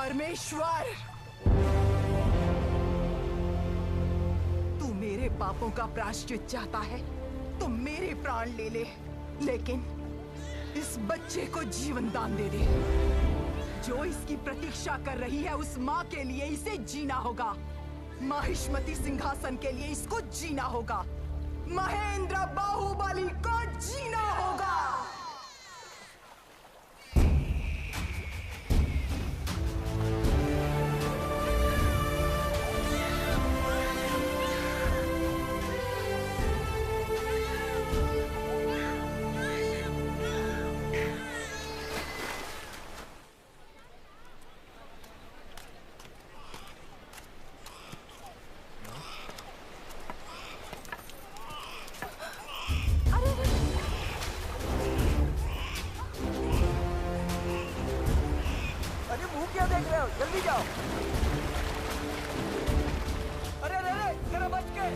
परमेश्वर, तू मेरे पापों का प्रायश्चित चाहता है तो मेरे प्राण ले ले, लेकिन इस बच्चे को जीवन दान दे दे। जो इसकी प्रतीक्षा कर रही है उस माँ के लिए इसे जीना होगा। माहिष्मती सिंहासन के लिए इसको जीना होगा। महेंद्र बाहुबली को जीना होगा। जल्दी जाओ। अरे अरे अरे, जरा बच के।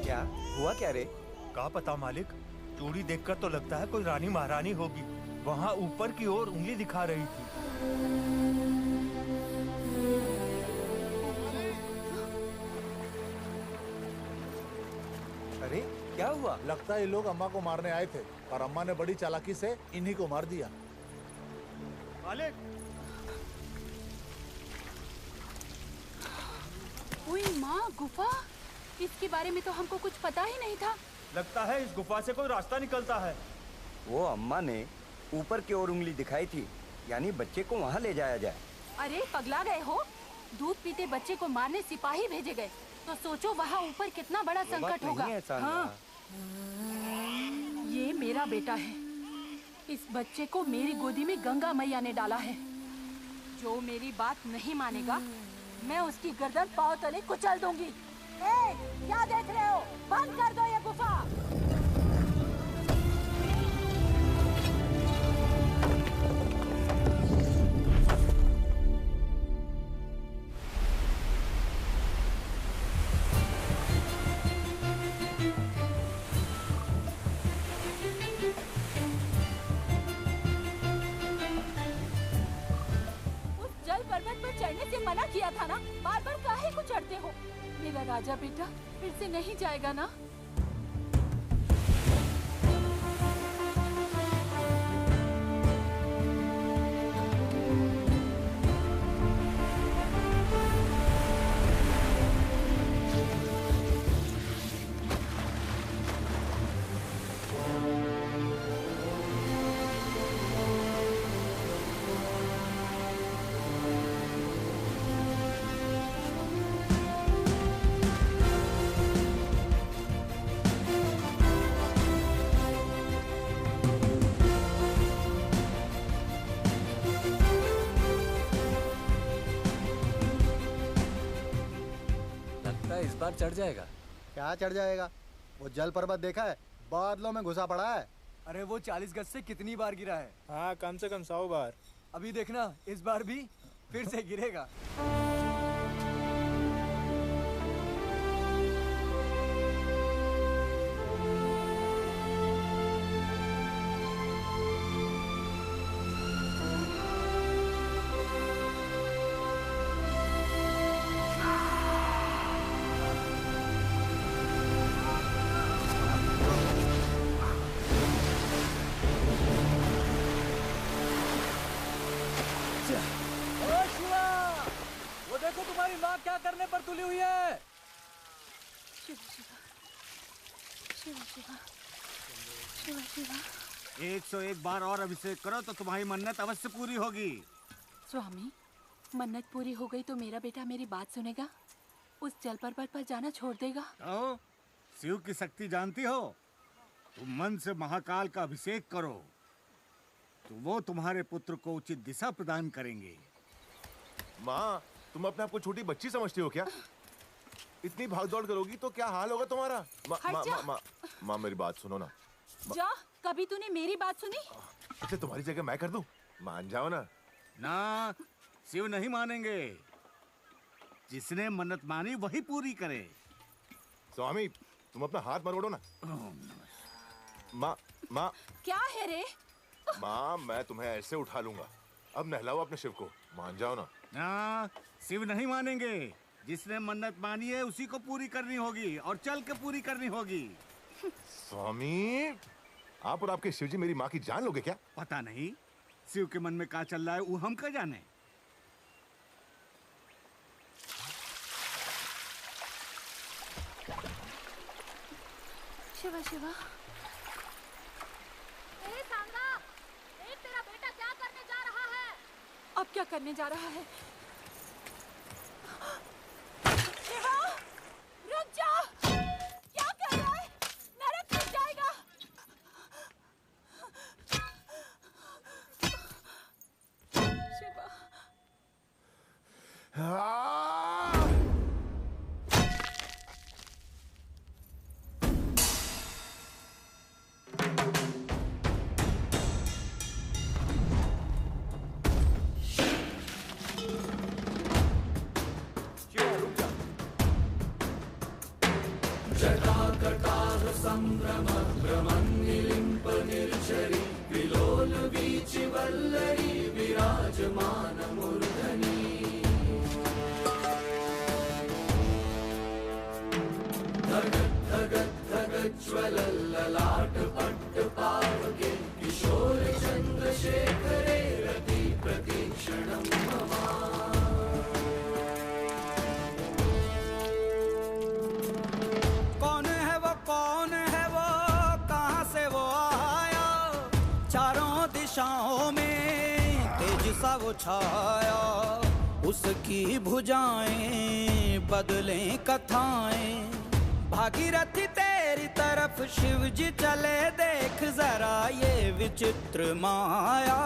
क्या हुआ क्या रे? क्या पता मालिक, चूड़ी देखकर तो लगता है कोई रानी महारानी होगी। वहाँ ऊपर की ओर उंगली दिखा रही थी। अरे क्या हुआ? लगता है ये लोग अम्मा को मारने आए थे और अम्मा ने बड़ी चालाकी से इन्हीं को मार दिया। मालिक, ओए माँ, गुफा, इसके बारे में तो हमको कुछ पता ही नहीं था। लगता है इस गुफा से कोई रास्ता निकलता है। वो अम्मा ने ऊपर की ओर उंगली दिखाई थी, यानी बच्चे को वहाँ ले जाया जाए। अरे पगला गए हो? दूध पीते बच्चे को मारने सिपाही भेजे गए, तो सोचो वहाँ ऊपर कितना बड़ा संकट होगा। हाँ, ये मेरा बेटा है। इस बच्चे को मेरी गोदी में गंगा मैया ने डाला है। जो मेरी बात नहीं मानेगा, मैं उसकी गर्दन पांव तले कुचल दूंगी। ए, क्या देख रहे हो? बंद कर दो ये गुफा। उस जल पर्वत पर चढ़ने से मना किया था ना, बार बार काहे को चढ़ते हो? मेरा राजा बेटा फिर से नहीं जाएगा ना? इस बार चढ़ जाएगा। क्या चढ़ जाएगा? वो जल पर्वत देखा है? बादलों में घुसा पड़ा है। अरे वो 40 गज से कितनी बार गिरा है? हाँ, कम से कम 100 बार। अभी देखना, इस बार भी फिर से गिरेगा। देखो तुम्हारी माँ क्या करने पर तुली हुई है। शिवा शिवा शिवा शिवा शिवा शिवा। 101 बार और अभिषेक करो तो तुम्हारी मन्नत अवश्य पूरी होगी। स्वामी, मन्नत पूरी हो गई तो मेरा बेटा मेरी बात सुनेगा? उस जल पर्वत पर जाना छोड़ देगा? तो शिव की शक्ति जानती हो? तुम मन से महाकाल का अभिषेक करो तो वो तुम्हारे पुत्र को उचित दिशा प्रदान करेंगे। माँ, तुम अपने आप को छोटी बच्ची समझती हो क्या? इतनी भागदौड़ करोगी तो क्या हाल होगा तुम्हारा? हट जा। माँ मेरी बात सुनो ना। जा, कभी तूने मेरी बात सुनी? अच्छा तुम्हारी जगह मैं कर दूं? मान जाओ ना। ना, शिव नहीं मानेंगे। जिसने मन्नत मानी वही पूरी करे। स्वामी तुम अपना हाथ मरोड़ो ना। माँ क्या है रे? माँ मैं तुम्हें ऐसे उठा लूंगा। अब नहलाओ अपने शिव को, मान जाओ ना। ना, शिव नहीं मानेंगे। जिसने मन्नत मानी है उसी को पूरी करनी होगी और चल के पूरी करनी होगी। स्वामी आप और आपके शिव जी मेरी माँ की जान लोगे क्या? पता नहीं शिव के मन में क्या चल रहा है वो हम क्या जाने। शिवा शिवा, सांगा, तेरा बेटा क्या करने जा रहा है? अब क्या करने जा रहा है? शिवा, रुक जा! क्या कर रहा है? नरक में जाएगा। शिवा, कौन है वो कहाँ से वो आया? चारों दिशाओं में तेज सा वो छाया। उसकी भुजाएं बदलें कथाएं। भागीरथी तेरी तरफ शिव जी चले, देख जरा ये विचित्र माया।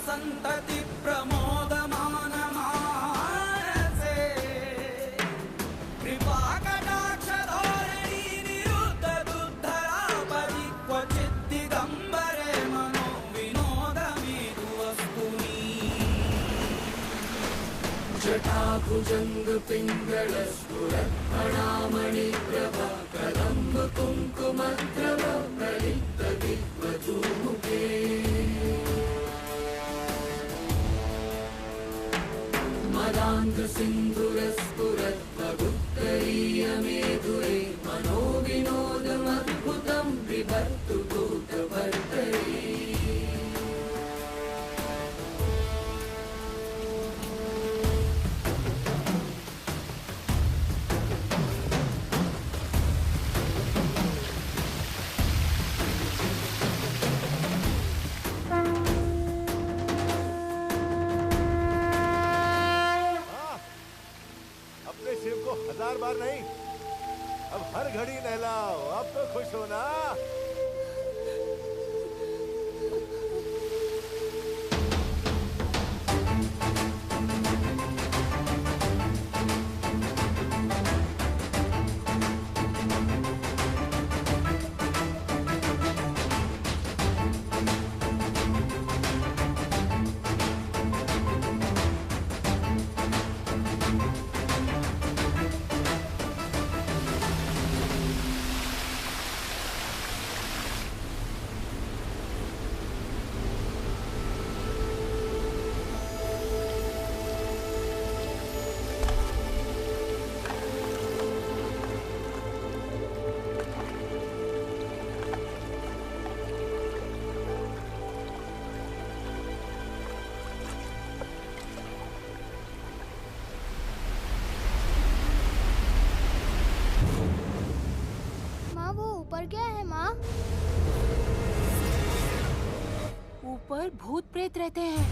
संतति प्रमोदमान मानसे कृपा कटाक्ष धोरणी निरुद्ध दुद्धरापदि क्वचित् दिगंबरे मनो विनोदमिदु वस्तुनि। जटाभुजंग पिंगल स्फुरत् फणामणि प्रभा कदम्ब कुंकुमद्रव प्रलिप्त दिग्वधूमुखे। मदान्ध सिन्धुरस्फुरत् मगुत्तरीय मेधुरे मनो विनोदमद्भुतं बिभर्तु भूतभर्तरे। शिव को 1000 बार नहीं, अब हर घड़ी नहलाओ। अब तो खुश हो ना? ऊपर भूत प्रेत रहते हैं।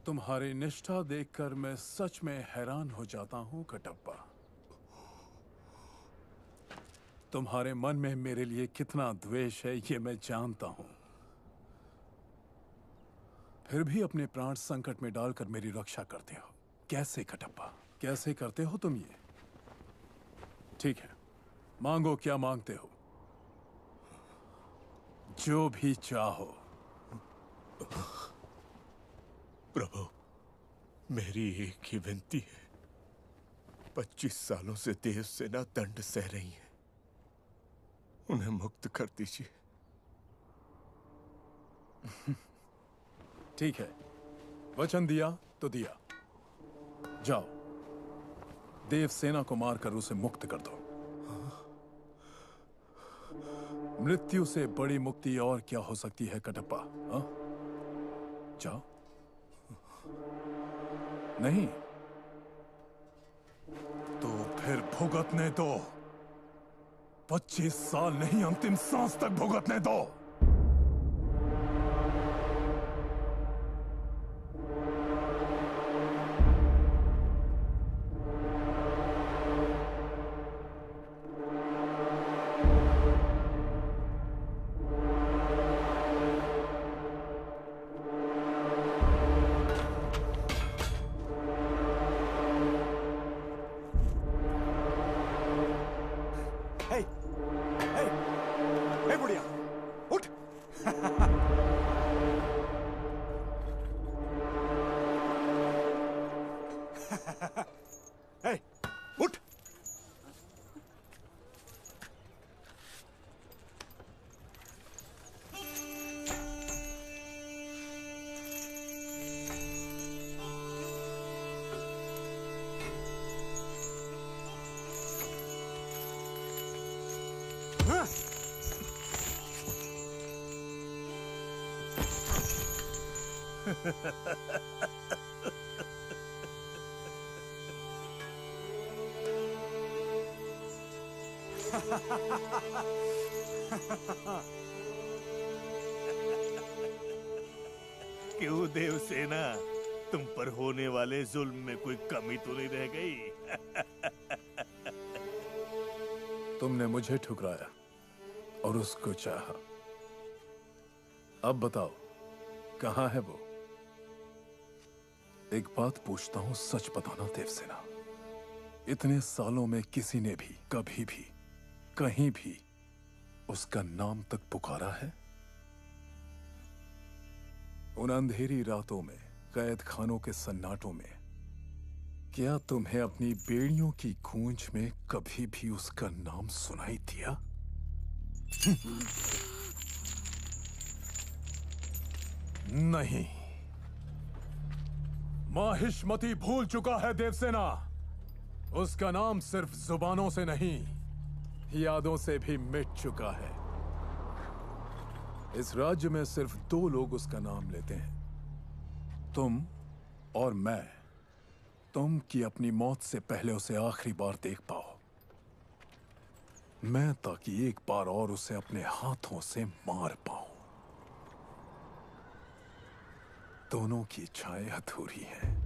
तुम्हारी निष्ठा देखकर मैं सच में हैरान हो जाता हूं कटप्पा। तुम्हारे मन में मेरे लिए कितना द्वेष है ये मैं जानता हूं, फिर भी अपने प्राण संकट में डालकर मेरी रक्षा करते हो। कैसे कटप्पा, कैसे करते हो तुम ये? ठीक है, मांगो, क्या मांगते हो? जो भी चाहो। प्रभु, मेरी एक ही विनती है। 25 सालों से देव सेना दंड सह रही है, उन्हें मुक्त कर दीजिए। ठीक है, वचन दिया तो दिया। जाओ, देव सेना को मारकर उसे मुक्त कर दो। मृत्यु से बड़ी मुक्ति और क्या हो सकती है कटप्पा? हाँ? जाओ। नहीं तो फिर भुगतने दो। 25 साल नहीं, अंतिम सांस तक भुगतने दो। हे बुढ़िया, उठ! क्यों देवसेना, तुम पर होने वाले जुल्म में कोई कमी तो नहीं रह गई? तुमने मुझे ठुकराया और उसको चाहा। अब बताओ, कहाँ है वो? एक बात पूछता हूं, सच बताना देवसेना। इतने सालों में किसी ने भी कभी भी कहीं भी उसका नाम तक पुकारा है? उन अंधेरी रातों में, कैद खानों के सन्नाटों में, क्या तुम्हें अपनी बेड़ियों की गूंज में कभी भी उसका नाम सुनाई दिया? नहीं। माहिष्मती भूल चुका है देवसेना। उसका नाम सिर्फ जुबानों से नहीं, यादों से भी मिट चुका है। इस राज्य में सिर्फ 2 लोग उसका नाम लेते हैं, तुम और मैं। तुम की अपनी मौत से पहले उसे आखिरी बार देख पाओ, मैं ताकि एक बार और उसे अपने हाथों से मार पाऊं। दोनों की इच्छाएं अधूरी हैं।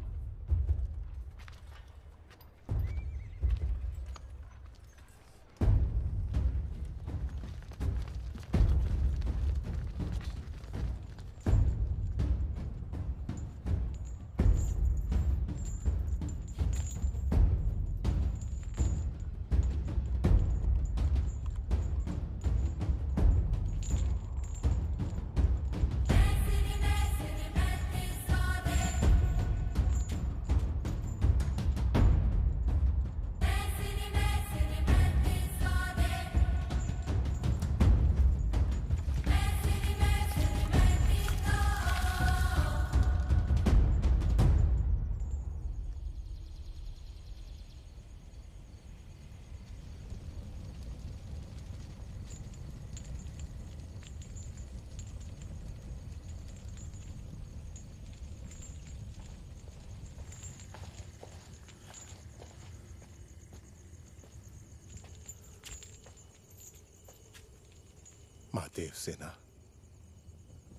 माँ देवसेना,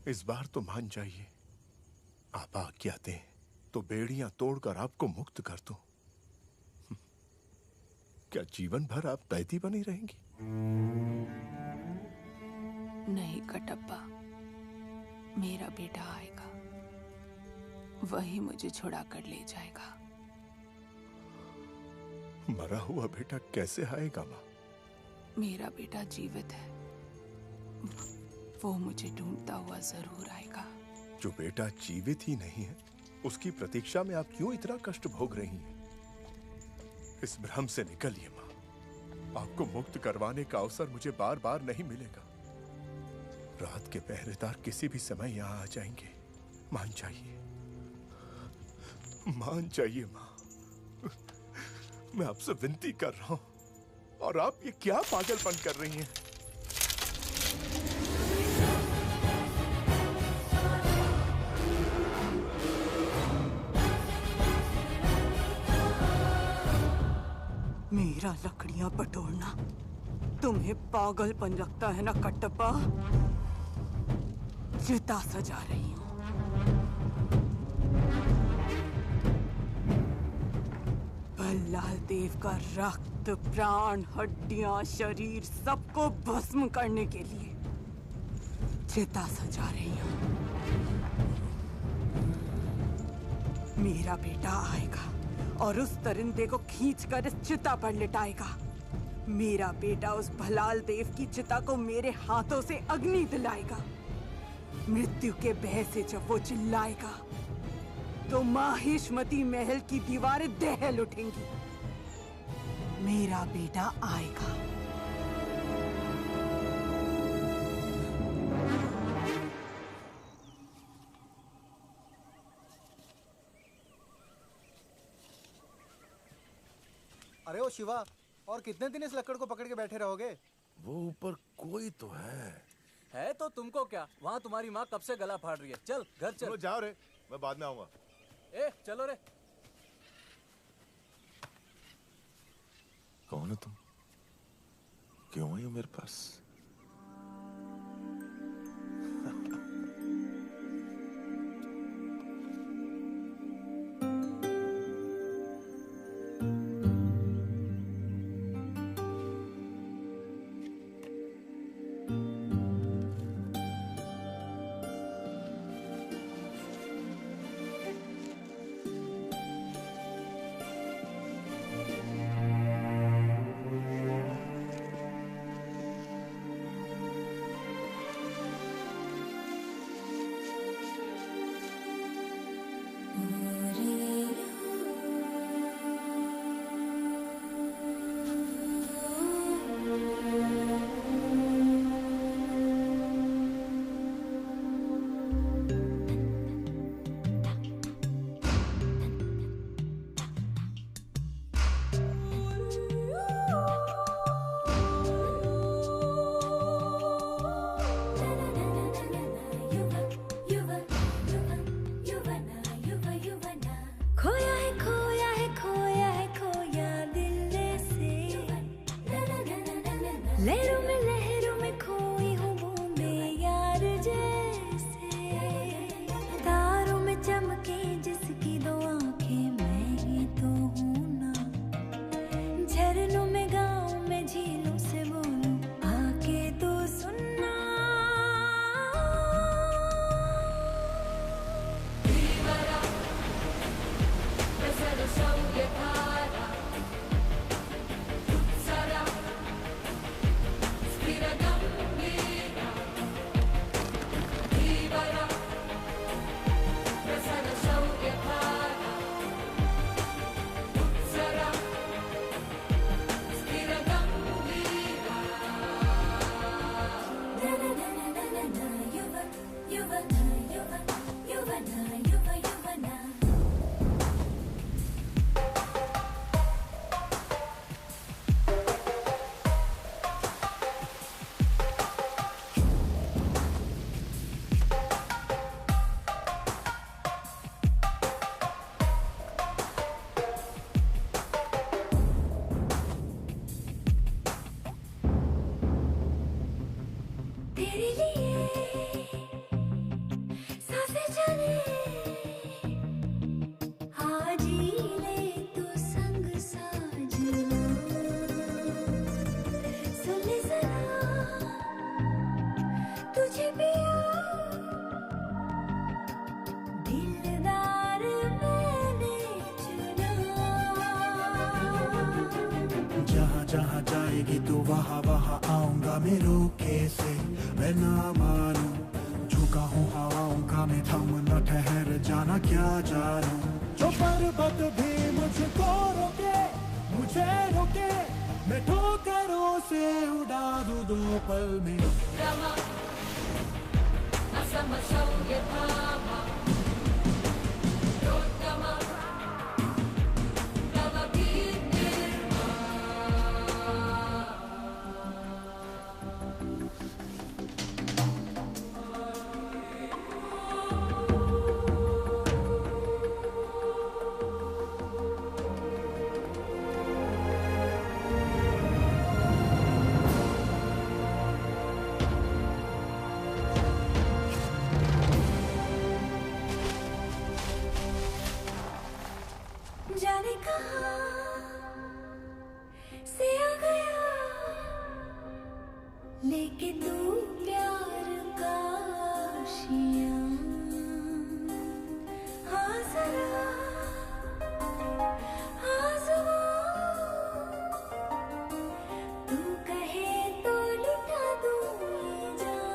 इस बार तो मान जाइए। आप आज्ञा दें तो बेड़ियां तोड़कर आपको मुक्त कर दूं। क्या जीवन भर आप कैदी बनी रहेंगी? नहीं कटप्पा, मेरा बेटा आएगा, वही मुझे छुड़ा कर ले जाएगा। मरा हुआ बेटा कैसे आएगा माँ? मेरा बेटा जीवित है, वो मुझे ढूंढता हुआ जरूर आएगा। जो बेटा जीवित ही नहीं है, उसकी प्रतीक्षा में आप क्यों इतना कष्ट भोग रही हैं? इस भ्रम से निकलिए माँ। आपको मुक्त करवाने का अवसर मुझे बार बार नहीं मिलेगा। रात के पहरेदार किसी भी समय यहाँ आ जाएंगे। मान जाइए, मान जाइए माँ। मैं आपसे विनती कर रहा हूं, और आप ये क्या पागलपन कर रही हैं? मेरा लकड़ियां बटोरना तुम्हें पागलपन लगता है ना कटप्पा? चिता सजा रही हूं। भल्लाल देव का रक्त, प्राण, हड्डियां, शरीर सबको भस्म करने के लिए चिता सजा रही हूं। मेरा बेटा आएगा और उस दरिंदे को खींचकर इस चिता पर लिटाएगा। मेरा बेटा उस भलाल देव की चिता को मेरे हाथों से अग्नि दिलाएगा। मृत्यु के भय से जब वो चिल्लाएगा तो माहिष्मती महल की दीवारें दहल उठेंगी। मेरा बेटा आएगा। अरे ओ शिवा, और कितने दिन इस लकड़ को पकड़ के बैठे रहोगे? वो ऊपर कोई तो है, है तो तुमको क्या, वहाँ तुम्हारी माँ कब से गला फाड़ रही है। चल घर चल। जाओ रे, मैं बाद में आऊंगा। ए चलो रे। कौन हो तुम? क्यों आई हो मेरे पास? लहरों में खोई हूँ बूंदे यार जैसे, तारों में चमके जिसकी दो आंखें मैं ही तो हूँ ना, झरनों में गाँव में झीलों से बोलूं आके तो सुनना। Vivara, besar शौर्य धारा, उत्सरा तेरे लिए सांसें चले आज ही ले तू संग साजना, सुन ले जरा तुझे पिया दिलदार मैंने चुना। जहाँ जहाँ जाएगी तू वहाँ वहाँ आऊंगा मैं रोके से, मैं ना मानूं झुका हूँ हवाओं का मैं, थम न ठहर जाना क्या जानूं। जो पर्वत भी मुझको रोके मुझे रोके, मैं ठोकरों से उड़ा दूं दो पल में। Rama, असम शौर्य धामा, रोदमा, तव गीत निर्मा। जाने कहाँ से आ गया लेके तू प्यार का आशियाँ। हाँ जरा हाँ ज़ुबान, तू कहे तो लुटा दूँ ये जान।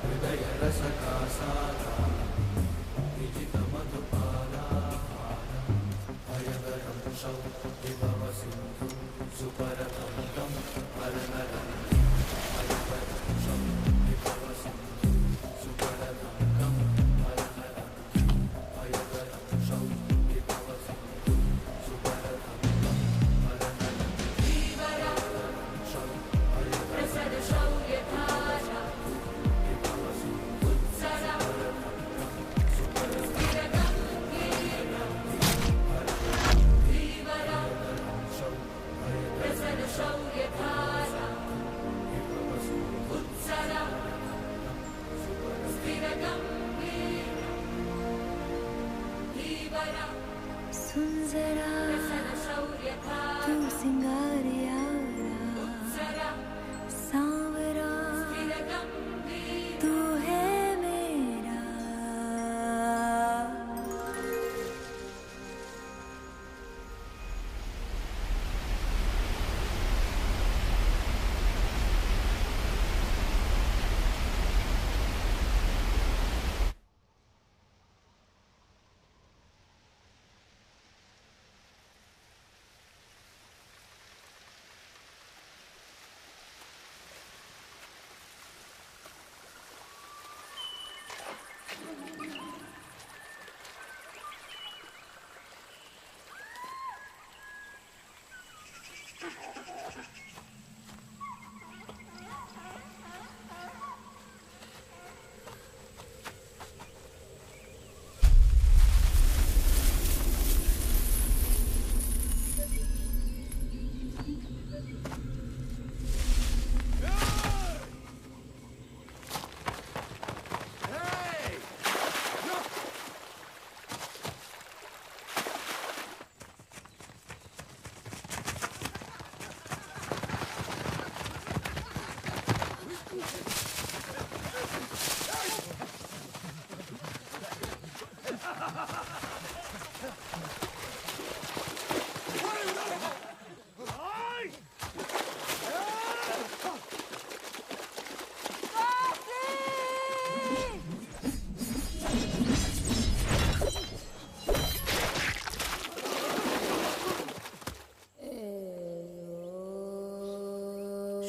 हृदय रस का सारा शौर्यधारा उत्सरा स्थिरगम्भीर धीवरा सुन जरा शौर्यधारा तू सिंगार यारा उत्सरा सांवरा स्थिरगम्भीर तू है मेरा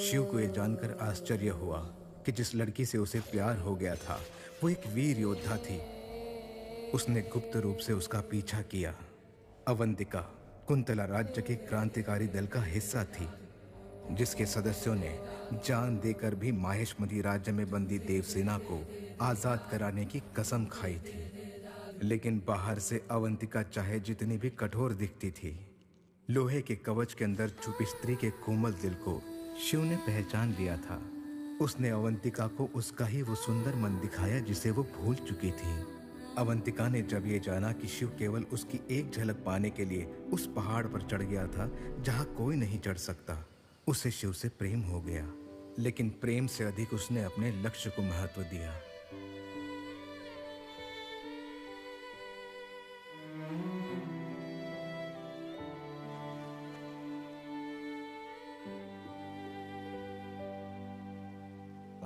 शिव को यह जानकर आश्चर्य हुआ कि जिस लड़की से उसे प्यार हो गया था वो एक वीर योद्धा थी। उसने गुप्त रूप से उसका पीछा किया। अवंतिका कुंतला राज्य के क्रांतिकारी दल का हिस्सा थी, जिसके सदस्यों ने जान देकर भी माहेशमती राज्य में बंदी देवसेना को आजाद कराने की कसम खाई थी। लेकिन बाहर से अवंतिका चाहे जितनी भी कठोर दिखती थी, लोहे के कवच के अंदर छुपी स्त्री के कोमल दिल को शिव ने पहचान लिया था। उसने अवंतिका को उसका ही वो सुंदर मन दिखाया जिसे वो भूल चुकी थी। अवंतिका ने जब ये जाना कि शिव केवल उसकी एक झलक पाने के लिए उस पहाड़ पर चढ़ गया था जहाँ कोई नहीं चढ़ सकता, उसे शिव से प्रेम हो गया। लेकिन प्रेम से अधिक उसने अपने लक्ष्य को महत्व दिया।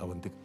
अवंतिका,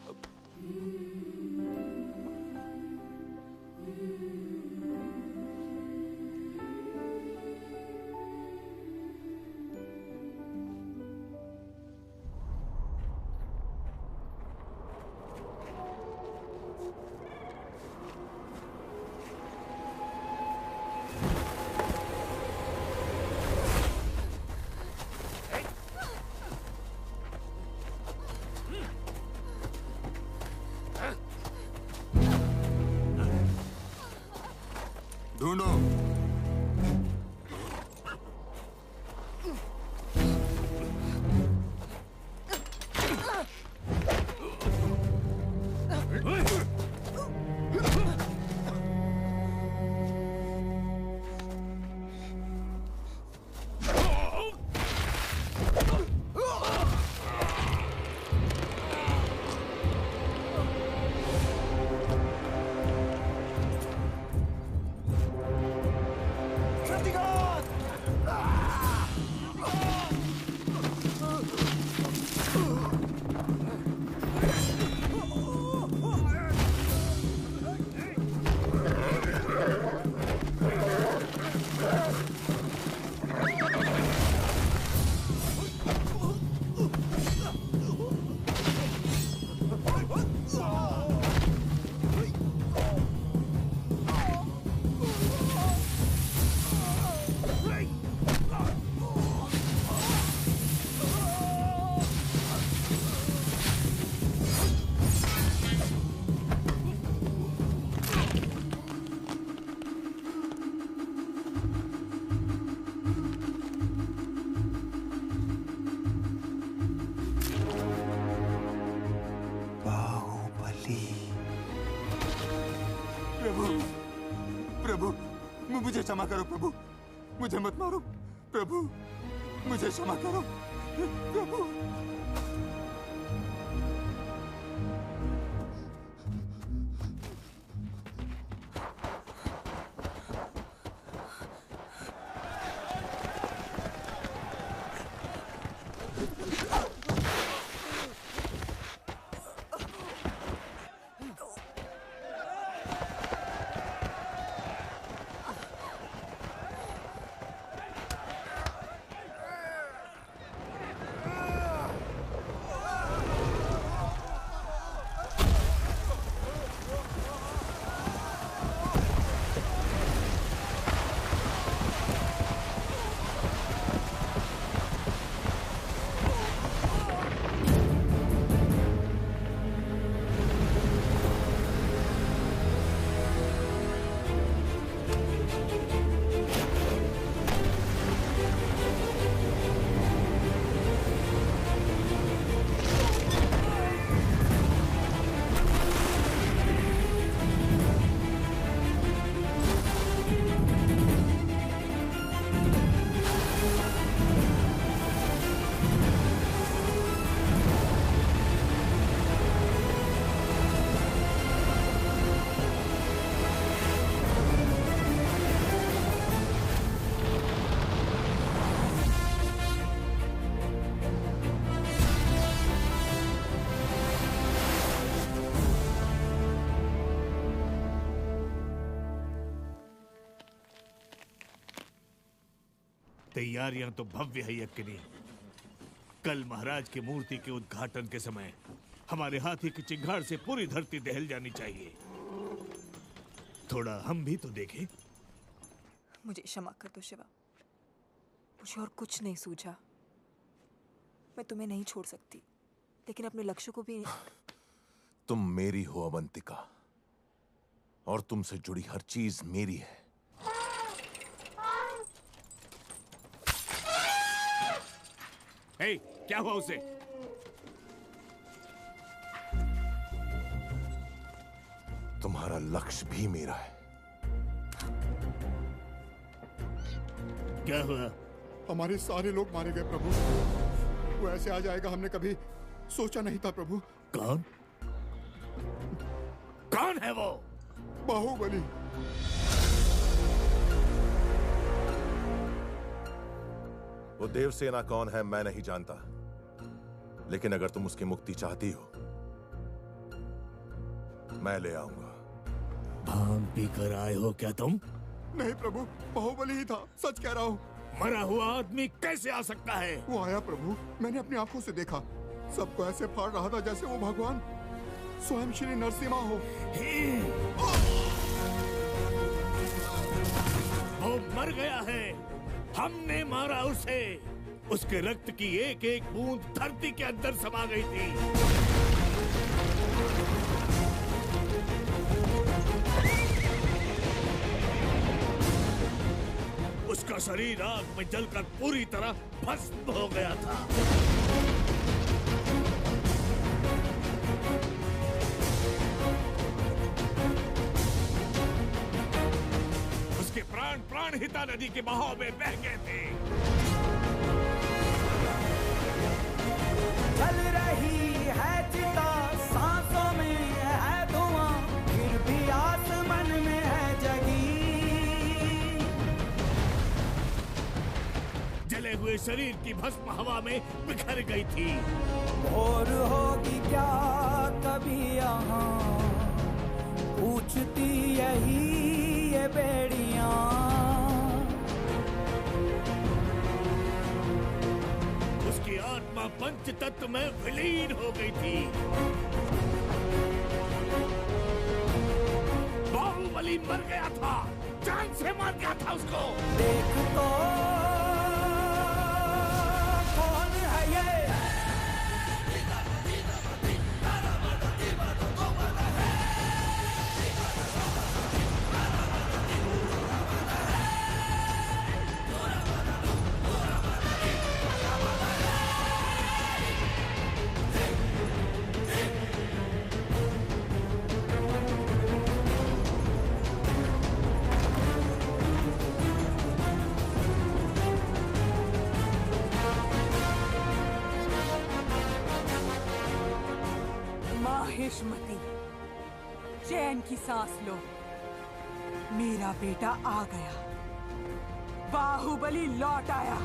ढूंढो। क्षमा करो प्रभु, मुझे मत मारो प्रभु, मुझे क्षमा करो प्रभु। तैयारियां तो भव्य है यज्ञनी। कल महाराज की मूर्ति के उद्घाटन के समय हमारे हाथी की चिंगार से पूरी धरती दहल जानी चाहिए। थोड़ा हम भी तो देखें। मुझे क्षमा कर दो शिवा, मुझे और कुछ नहीं सूझा। मैं तुम्हें नहीं छोड़ सकती, लेकिन अपने लक्ष्य को भी। तुम मेरी हो अवंतिका, और तुमसे जुड़ी हर चीज मेरी है। हे, क्या हुआ उसे? तुम्हारा लक्ष्य भी मेरा है। क्या हुआ? हमारे सारे लोग मारे गए प्रभु। वो ऐसे आ जाएगा हमने कभी सोचा नहीं था प्रभु। कौन? कौन है वो? बाहुबली। वो देवसेना कौन है मैं नहीं जानता, लेकिन अगर तुम उसकी मुक्ति चाहती हो मैं ले आऊंगा। भांग पी कर आए हो क्या तुम? नहीं प्रभु, बाहुबली ही था, सच कह रहा हूँ। मरा हुआ आदमी कैसे आ सकता है? वो आया प्रभु, मैंने अपनी आंखों से देखा। सबको ऐसे फाड़ रहा था जैसे वो भगवान स्वयं श्री नरसिम्हा हो। वो मर गया है, हमने मारा उसे। उसके रक्त की एक एक बूंद धरती के अंदर समा गई थी। उसका शरीर आग में जलकर पूरी तरह भस्म हो गया था। उसके प्राण प्राणहिता नदी के बहाव में बह गए थे। जल रही है चिता, सांसों में है धुआं, फिर भी आसमान में है जगी। जले हुए शरीर की भस्म हवा में बिखर गई थी। और होगी क्या कभी यहाँ पूछती यही ये बेड़ियां। उसकी आत्मा पंच तत्व में विलीन हो गई थी। बाहुबली मर गया था, जान से मार गया था उसको। देख तो कौन है ये? महेशमती, चैन की सांस लो। मेरा बेटा आ गया, बाहुबली लौट आया।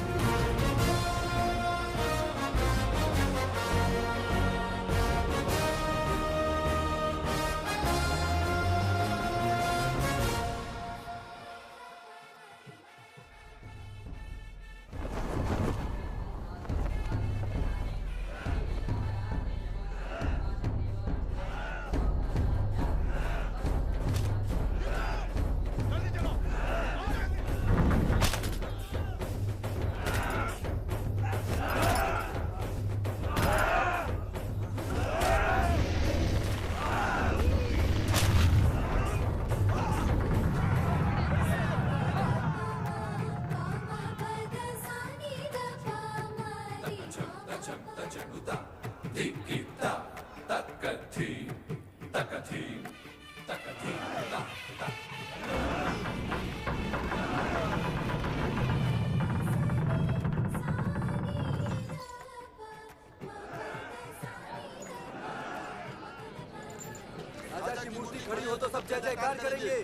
राजा की मूर्ति खड़ी हो तो सब जय जयकार करेंगे।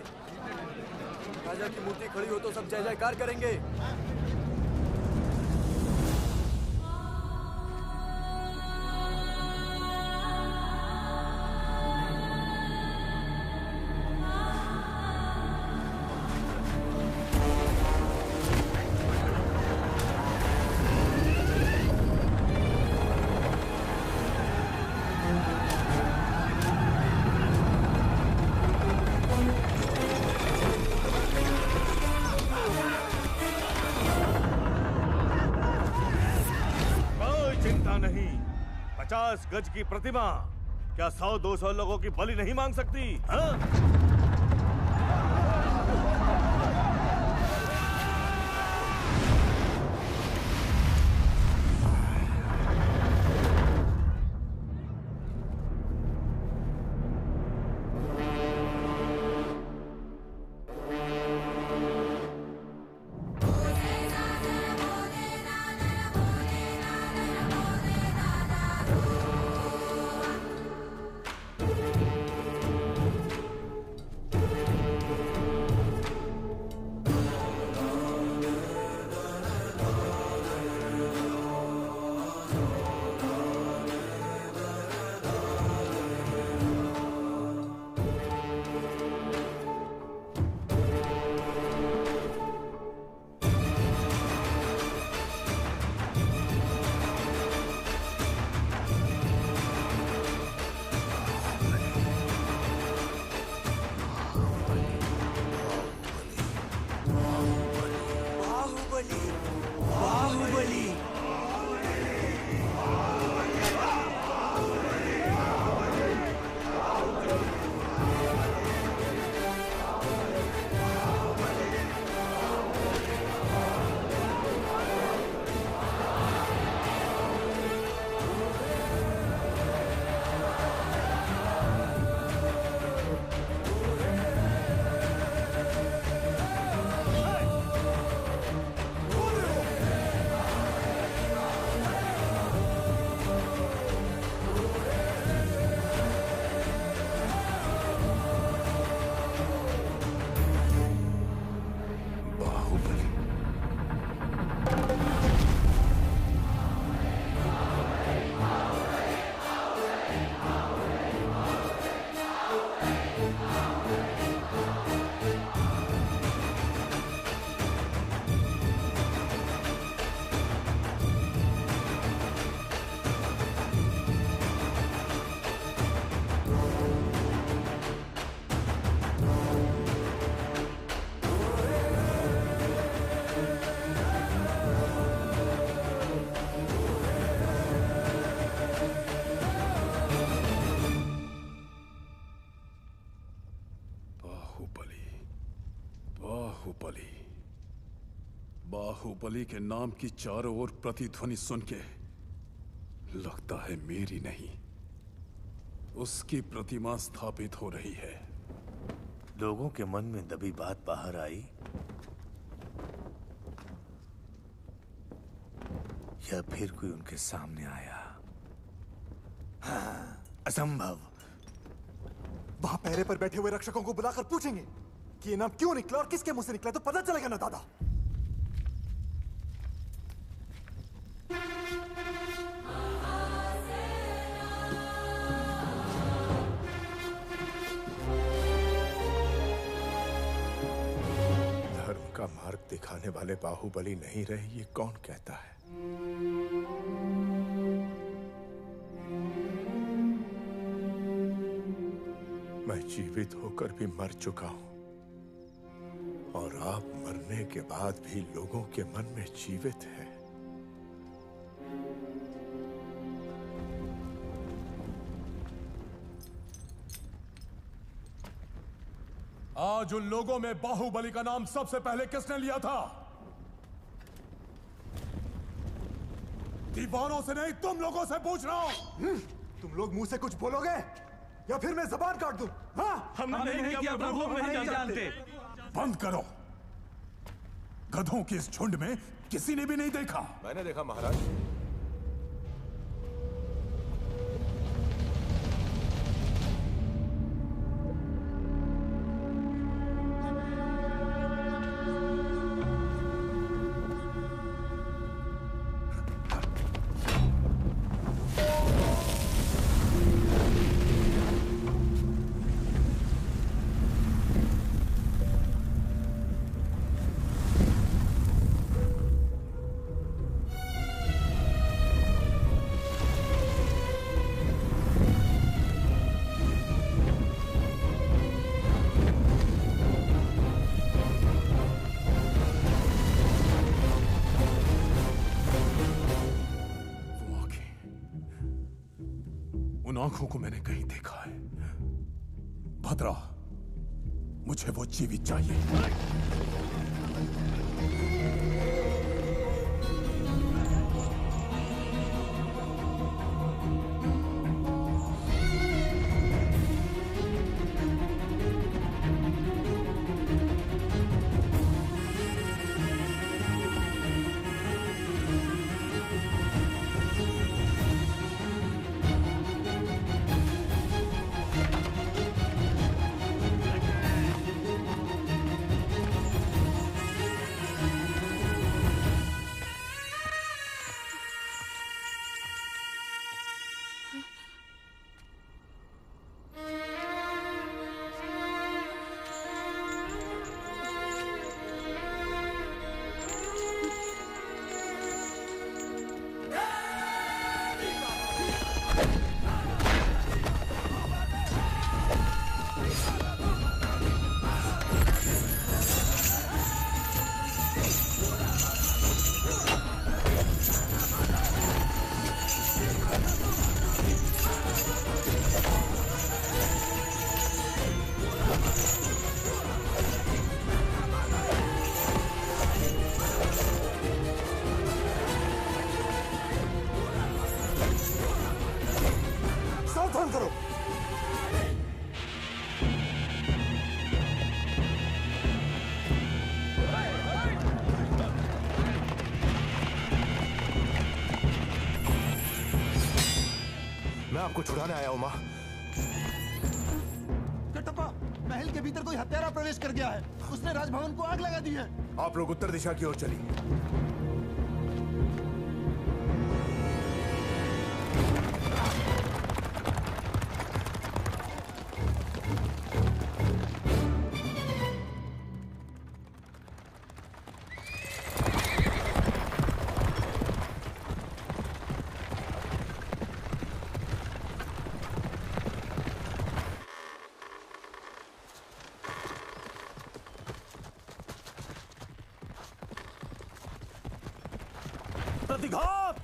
राजा की मूर्ति खड़ी हो तो सब जय जयकार करेंगे। नहीं, 50 गज की प्रतिमा क्या 100-200 लोगों की बलि नहीं मांग सकती? हाँ? बाहुबली के नाम की चारों ओर प्रतिध्वनि सुन के लगता है मेरी नहीं, उसकी प्रतिमा स्थापित हो रही है। लोगों के मन में दबी बात बाहर आई या फिर कोई उनके सामने आया? हाँ, असंभव, वहां पहरे पर बैठे हुए रक्षकों को बुलाकर पूछेंगे कि ये नाम क्यों निकला और किसके मुंह से निकला, तो पता चलेगा ना दादा। धर्म का मार्ग दिखाने वाले बाहुबली नहीं रहे, ये कौन कहता है? मैं जीवित होकर भी मर चुका हूं और आप मरने के बाद भी लोगों के मन में जीवित है। आज उन लोगों में बाहुबली का नाम सबसे पहले किसने लिया था? दीवानों से नहीं, तुम लोगों से पूछ रहा हूं। तुम लोग मुंह से कुछ बोलोगे या फिर मैं जबान काट दूं? हाँ? हमने नहीं किया प्रभु, हम नहीं जानते। बंद करो। गधों के इस झुंड में किसी ने भी नहीं देखा। मैंने देखा महाराज। उन आंखों को मैंने कहीं देखा है। भद्रा, मुझे वो जीवित चाहिए। सावधान करो। मैं आपको छुड़ाने आया हूं मां। कटप्पा, महल के भीतर कोई हत्यारा प्रवेश कर गया है। उसने राजभवन को आग लगा दी है। आप लोग उत्तर दिशा की ओर चलिए। प्रतिघात!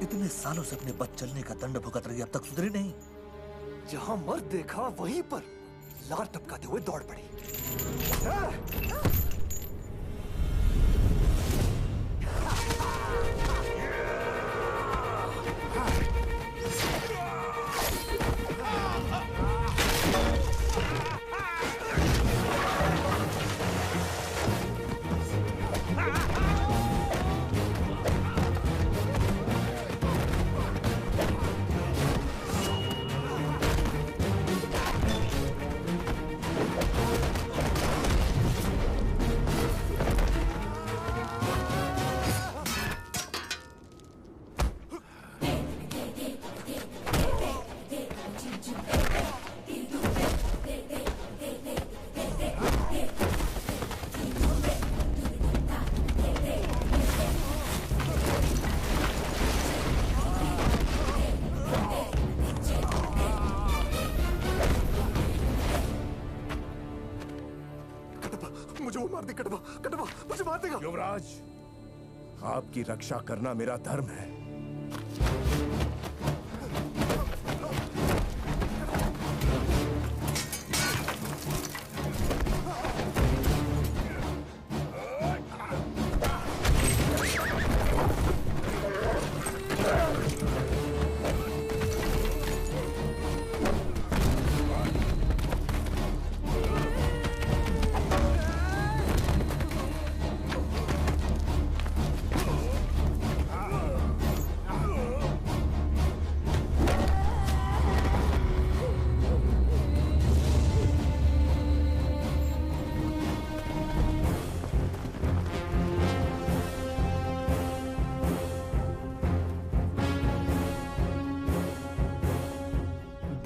इतने सालों से अपने बद चलने का दंड भुगत रही, अब तक सुधरी नहीं। जहां मर्द देखा वहीं पर लार टपकाते हुए दौड़ पड़ी। मुझे वो मार दे कटवा, कटवा मुझे मार देगा। युवराज, आपकी रक्षा करना मेरा धर्म है।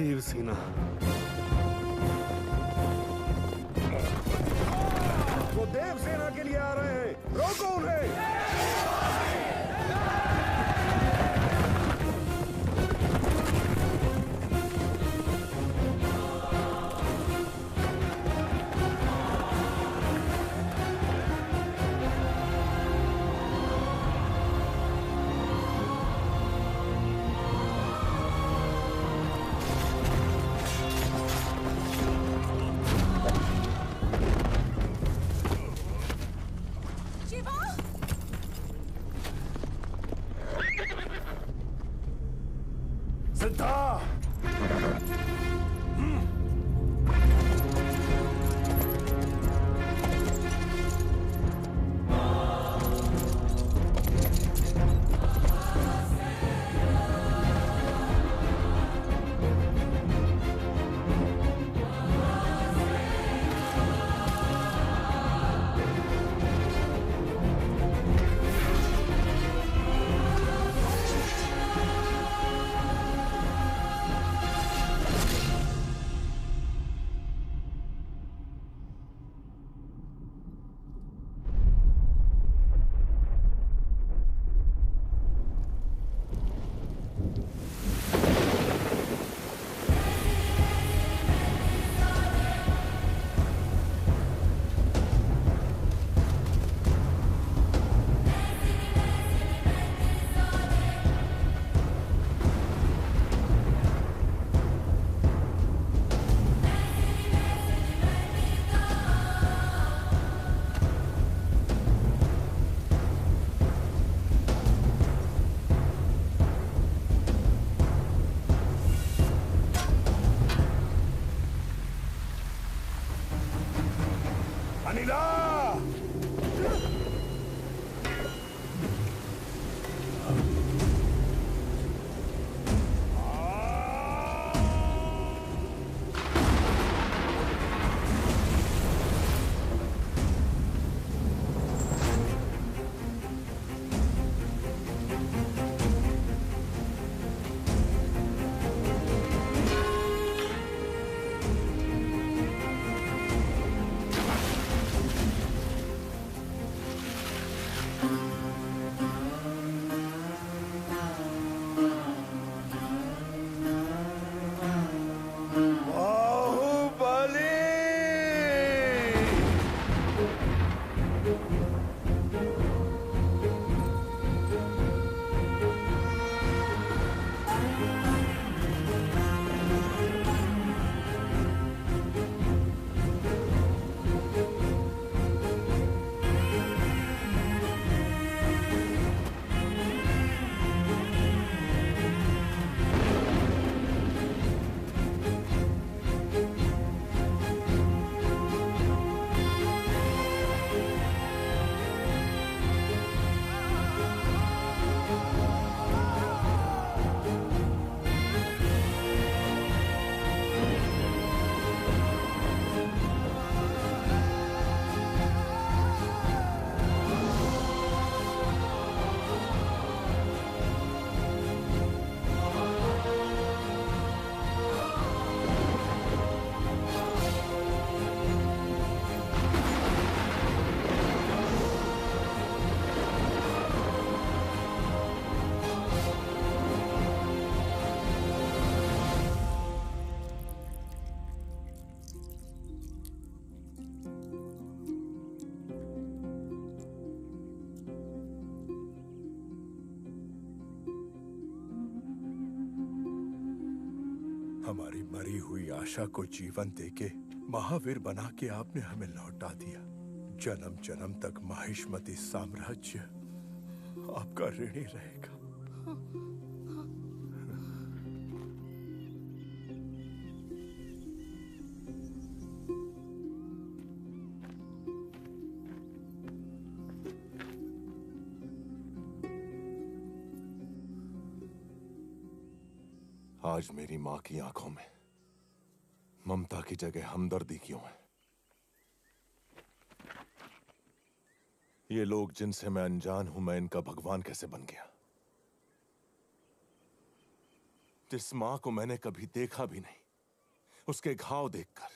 देवसेना, वो देवसेना के लिए आ रहे हैं, रोको उन्हें। हमारी मरी हुई आशा को जीवन देके महावीर बना के आपने हमें लौटा दिया। जन्म जन्म तक माहिष्मती साम्राज्य आपका ऋणी रहेगा। आज मेरी मां की आंखों में ममता की जगह हमदर्दी क्यों है? ये लोग जिनसे मैं अनजान हूं, मैं इनका भगवान कैसे बन गया? जिस मां को मैंने कभी देखा भी नहीं, उसके घाव देखकर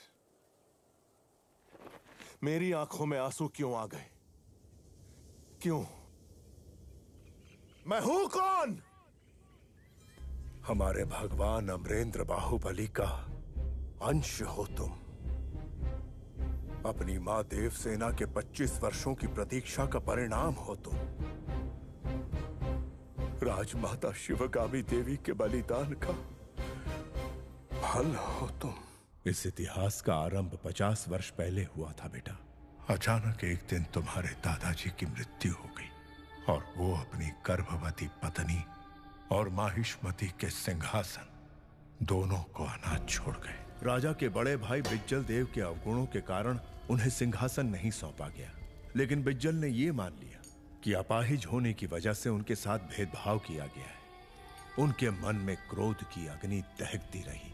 मेरी आंखों में आंसू क्यों आ गए? क्यों? मैं हूं कौन? हमारे भगवान अमरेंद्र बाहुबली का अंश हो तुम। अपनी मां देवसेना के 25 वर्षों की प्रतीक्षा का परिणाम हो तुम। राजमाता शिवगामी देवी के बलिदान का फल हो तुम। इस इतिहास का आरंभ 50 वर्ष पहले हुआ था बेटा। अचानक एक दिन तुम्हारे दादाजी की मृत्यु हो गई और वो अपनी गर्भवती पत्नी और माहिष्मती के सिंहासन दोनों को अनाथ छोड़ गए। राजा के बड़े भाई बिज्जल देव के अवगुणों के कारण उन्हें सिंहासन नहीं सौंपा गया, लेकिन बिज्जल ने यह मान लिया कि अपाहिज होने की वजह से उनके साथ भेदभाव किया गया है। उनके मन में क्रोध की अग्नि दहकती रही।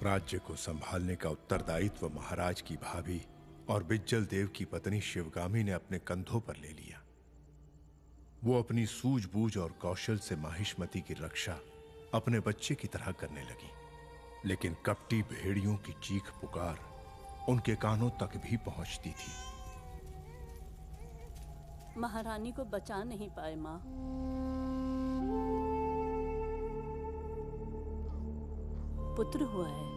राज्य को संभालने का उत्तरदायित्व महाराज की भाभी और बिज्जल देव की पत्नी शिवगामी ने अपने कंधों पर ले लिया। वो अपनी सूझबूझ और कौशल से माहिष्मती की रक्षा अपने बच्चे की तरह करने लगी, लेकिन कपटी भेड़ियों की चीख पुकार उनके कानों तक भी पहुंचती थी। महारानी को बचा नहीं पाए माँ। पुत्र हुआ है।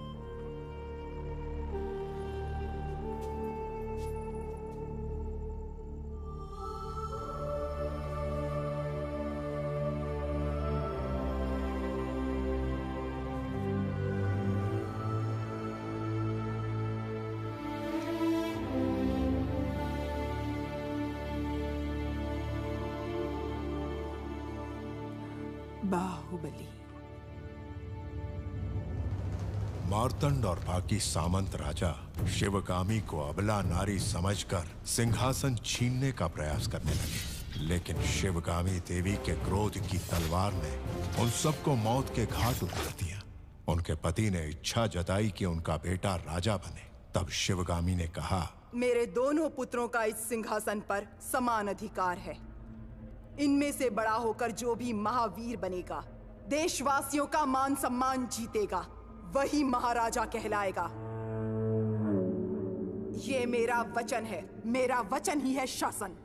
बाहुबली। मार्तंड और बाकी सामंत राजा शिवगामी को अबला नारी समझकर सिंहासन छीनने का प्रयास करने लगे, लेकिन शिवगामी देवी के क्रोध की तलवार ने उन सबको मौत के घाट उतार दिया। उनके पति ने इच्छा जताई कि उनका बेटा राजा बने। तब शिवगामी ने कहा, मेरे दोनों पुत्रों का इस सिंहासन पर समान अधिकार है। इनमें से बड़ा होकर जो भी महावीर बनेगा, देशवासियों का मान सम्मान जीतेगा, वही महाराजा कहलाएगा। ये मेरा वचन है। मेरा वचन ही है शासन।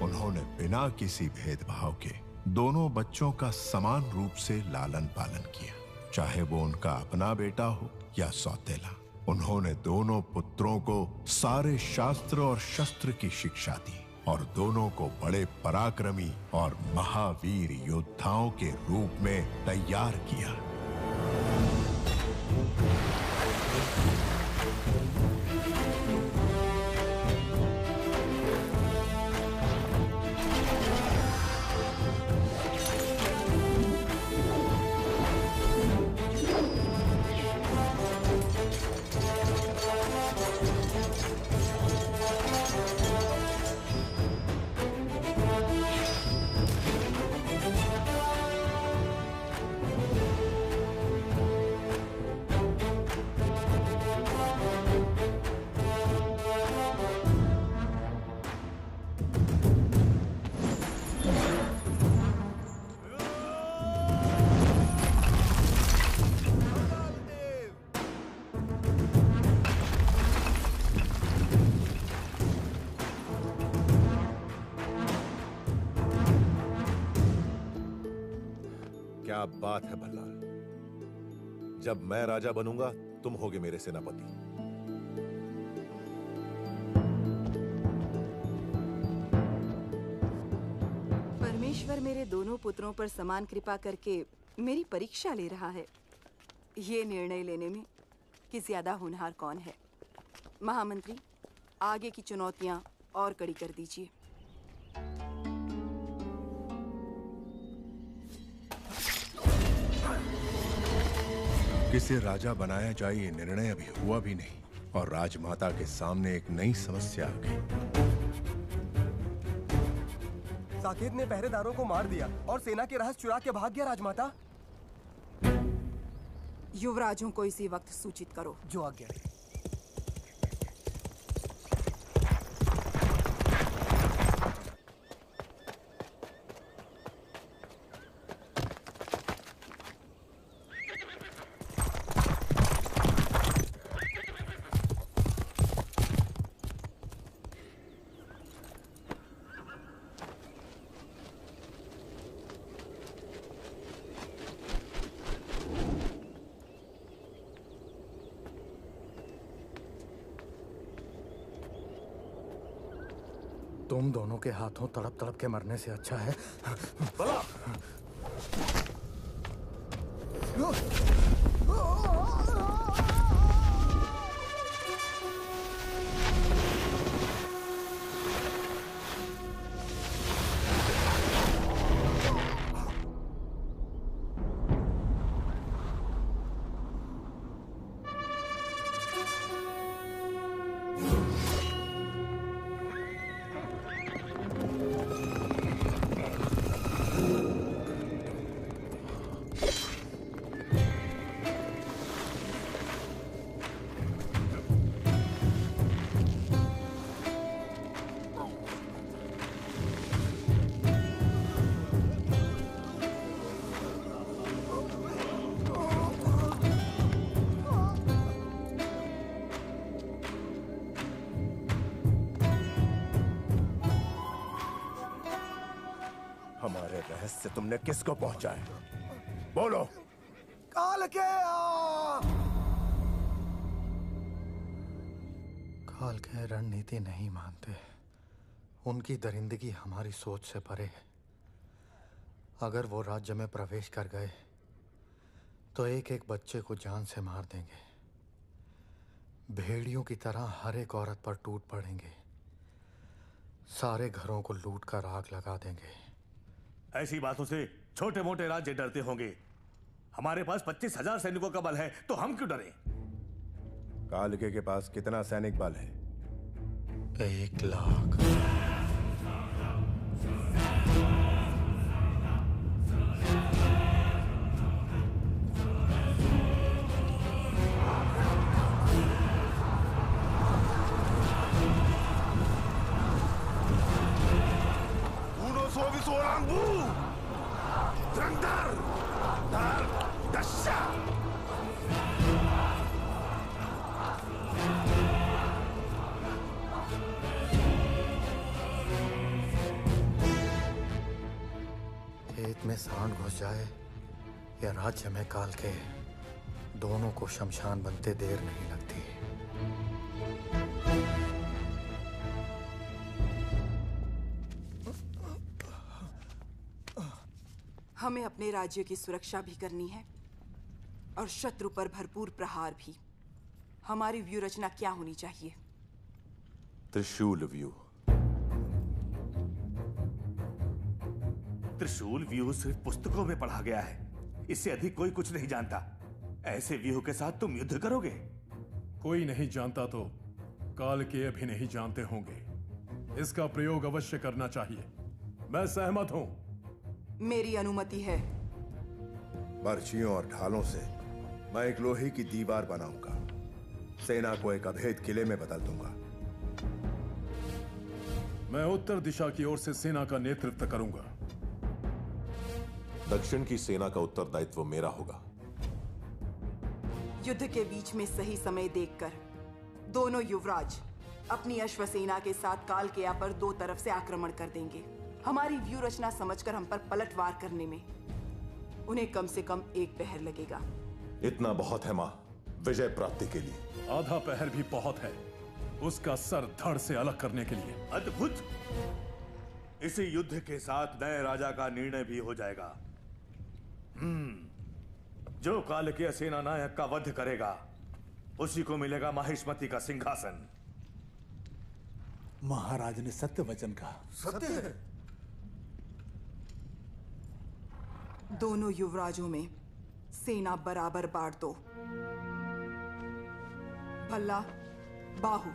उन्होंने बिना किसी भेदभाव के दोनों बच्चों का समान रूप से लालन पालन किया, चाहे वो उनका अपना बेटा हो या सौतेला। उन्होंने दोनों पुत्रों को सारे शास्त्र और शस्त्र की शिक्षा दी और दोनों को बड़े पराक्रमी और महावीर योद्धाओं के रूप में तैयार किया। क्या बात है भल्लाल। जब मैं राजा बनूंगा, तुम होगे मेरे सेनापति। परमेश्वर मेरे दोनों पुत्रों पर समान कृपा करके मेरी परीक्षा ले रहा है। ये निर्णय लेने में कि ज्यादा होनहार कौन है। महामंत्री, आगे की चुनौतियां और कड़ी कर दीजिए। किसे राजा बनाया जाए ये निर्णय अभी हुआ भी नहीं और राजमाता के सामने एक नई समस्या आ गई। साकेत ने पहरेदारों को मार दिया और सेना के रहस्य चुरा के भाग गया। राजमाता, युवराजों को इसी वक्त सूचित करो। जो आज्ञा। तुम दोनों के हाथों तड़प तड़प के मरने से अच्छा है बला। हमारे रहस्य तुमने किसको पहुंचाए? बोलो। काल के काल के रणनीति नहीं मानते। उनकी दरिंदगी हमारी सोच से परे है। अगर वो राज्य में प्रवेश कर गए तो एक एक बच्चे को जान से मार देंगे। भेड़ियों की तरह हर एक औरत पर टूट पड़ेंगे। सारे घरों को लूट कर आग लगा देंगे। ऐसी बातों से छोटे मोटे राज्य डरते होंगे। हमारे पास 25,000 सैनिकों का बल है, तो हम क्यों डरें? कालके के पास कितना सैनिक बल है? 1 लाख। खेत में सांड घुस जाए या राज्य में काल के, दोनों को शमशान बनते देर नहीं लगती। हमें अपने राज्य की सुरक्षा भी करनी है और शत्रु पर भरपूर प्रहार भी। हमारी व्यू रचना क्या होनी चाहिए? त्रिशूल व्यू। त्रिशूल व्यूह सिर्फ पुस्तकों में पढ़ा गया है। इससे अधिक कोई कुछ नहीं जानता। ऐसे व्यूह के साथ तुम युद्ध करोगे? कोई नहीं जानता तो काल के अभी नहीं जानते होंगे। इसका प्रयोग अवश्य करना चाहिए। मैं सहमत हूं। मेरी अनुमति है। बर्छियों और ढालों से मैं एक लोहे की दीवार बनाऊंगा। सेना को एक अभेद किले में बदल दूंगा। मैं उत्तर दिशा की ओर से सेना का नेतृत्व करूंगा। दक्षिण की सेना का उत्तरदायित्व मेरा होगा। युद्ध के बीच में सही समय देखकर दोनों युवराज अपनी अश्वसेना के साथ कालकेया पर दो तरफ से आक्रमण कर देंगे। हमारी व्यू रचना समझकर हम पर पलटवार करने में उन्हें कम से कम 1 पहर लगेगा। इतना बहुत है मां, विजय प्राप्ति के लिए। आधा पहर भी बहुत है उसका सर धड़ से अलग करने के लिए। अद्भुत। इसी युद्ध के साथ नए राजा का निर्णय भी हो जाएगा। जो कालकीय सेना नायक का वध करेगा उसी को मिलेगा माहिष्मति का सिंहासन। महाराज ने सत्य वचन कहा। सत्य है। दोनों युवराजों में सेना बराबर बांट दो। भल्ला, बाहु,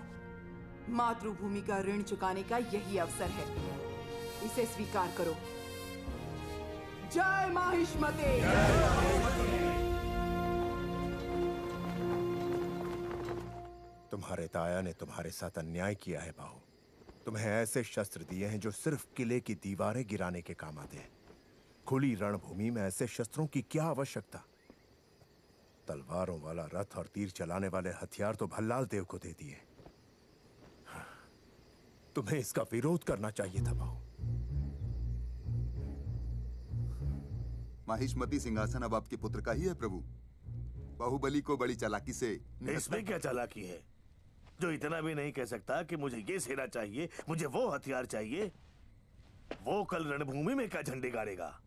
मातृभूमि का ऋण चुकाने का यही अवसर है, इसे स्वीकार करो। जय माहिष्मते। तुम्हारे ताया ने तुम्हारे साथ अन्याय किया है बाहु। तुम्हें ऐसे शस्त्र दिए हैं जो सिर्फ किले की दीवारें गिराने के काम आते हैं। खुली रणभूमि में ऐसे शस्त्रों की क्या आवश्यकता? तलवारों वाला रथ और तीर चलाने वाले हथियार तो भल्लाल देव को दे दिए। तुम्हें इसका विरोध करना चाहिए था बाहु। माहिष्मति सिंहासन अब आपके पुत्र का ही है प्रभु। बाहुबली को बड़ी चालाकी से इसमें क्या चालाकी है जो इतना भी नहीं कह सकता कि मुझे ये सेना चाहिए, मुझे वो हथियार चाहिए? वो कल रणभूमि में क्या झंडे गाड़ेगा?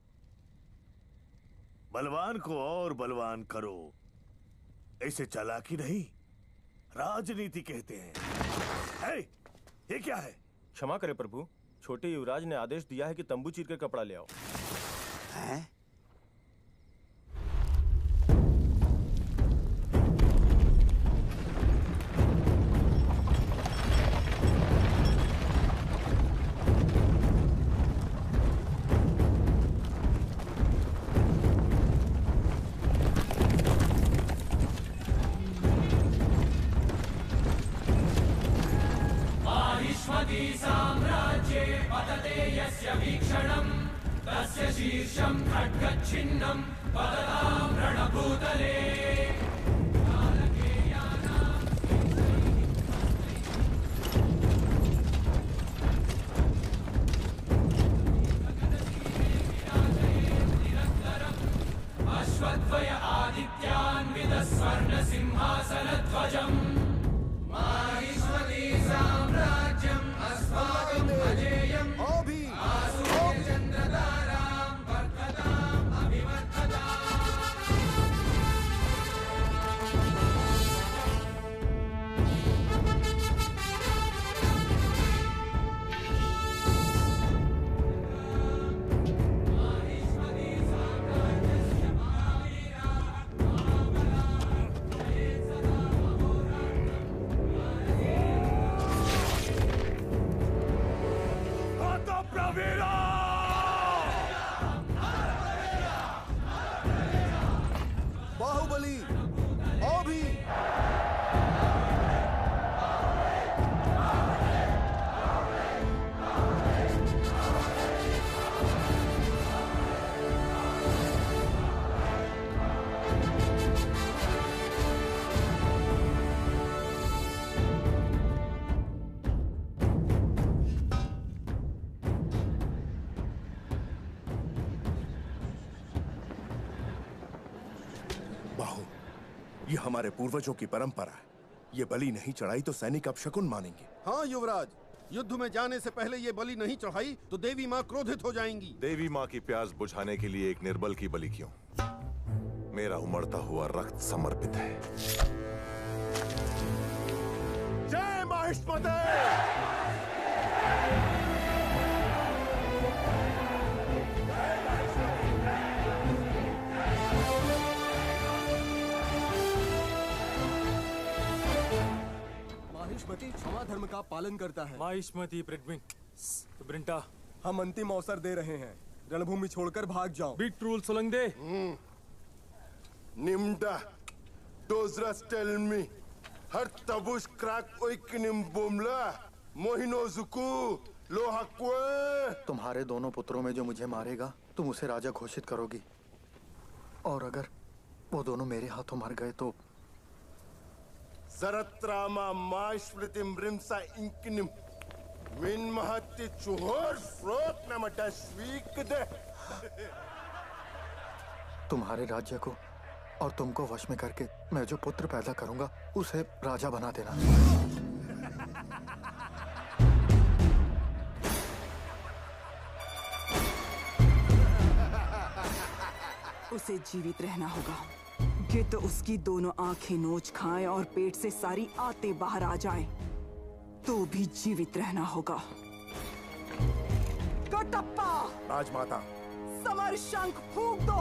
बलवान को और बलवान करो, इसे चालाकी नहीं राजनीति कहते हैं। है, ये क्या है? क्षमा करें प्रभु, छोटे युवराज ने आदेश दिया है कि तंबू चीर कर कपड़ा ले आओ। हैं? साम्राज्ये पतते यस्य वीक्षणं तस्य शीर्षं खड्गच्छिन्नं पततां रणभूतले। अश्वत्थय आदित्यान्वितः स्वर्णसिंहासनध्वजम् माहिष्मती साम्राज्यम् अस्माकम् अजेयम् आसुरे चन्द्रताराम् वर्धताम् अभिवर्धताम्। बाहुबली आओ भी। बाहु, ये हमारे पूर्वजों की परंपरा है। ये बलि नहीं चढ़ाई तो सैनिक अपशकुन मानेंगे। हाँ युवराज, युद्ध में जाने से पहले ये बलि नहीं चढ़ाई तो देवी माँ क्रोधित हो जाएंगी। देवी माँ की प्यास बुझाने के लिए एक निर्बल की बलि क्यों? मेरा उमड़ता हुआ रक्त समर्पित है। जय माहिष्मते। माहिष्मति क्षमा धर्म का पालन करता है। माहिष्मति ब्रिंटा, हम अंतिम अवसर दे रहे हैं, रणभूमि छोड़कर भाग जाओ। बिग रूल सोलंग दे। Nimda, Dozras tell me, her tabush crack oikinim bomla, mohino zuku, lohakwe. तुम्हारे दोनों पुत्रों में जो मुझे मारेगा तुम उसे राजा घोषित करोगी, और अगर वो दोनों मेरे हाथों मर गए तो Zaratrama maishpritim rimsa inkinim, min mahati chuhor frot namata shvikde. तुम्हारे राज्य को और तुमको वश में करके मैं जो पुत्र पैदा करूंगा उसे राजा बना देना। उसे जीवित रहना होगा। कि तो उसकी दोनों आंखें नोच खाएं और पेट से सारी आते बाहर आ जाएं, तो भी जीवित रहना होगा। कटप्पा! राजमाता। समर शंख फूंक दो।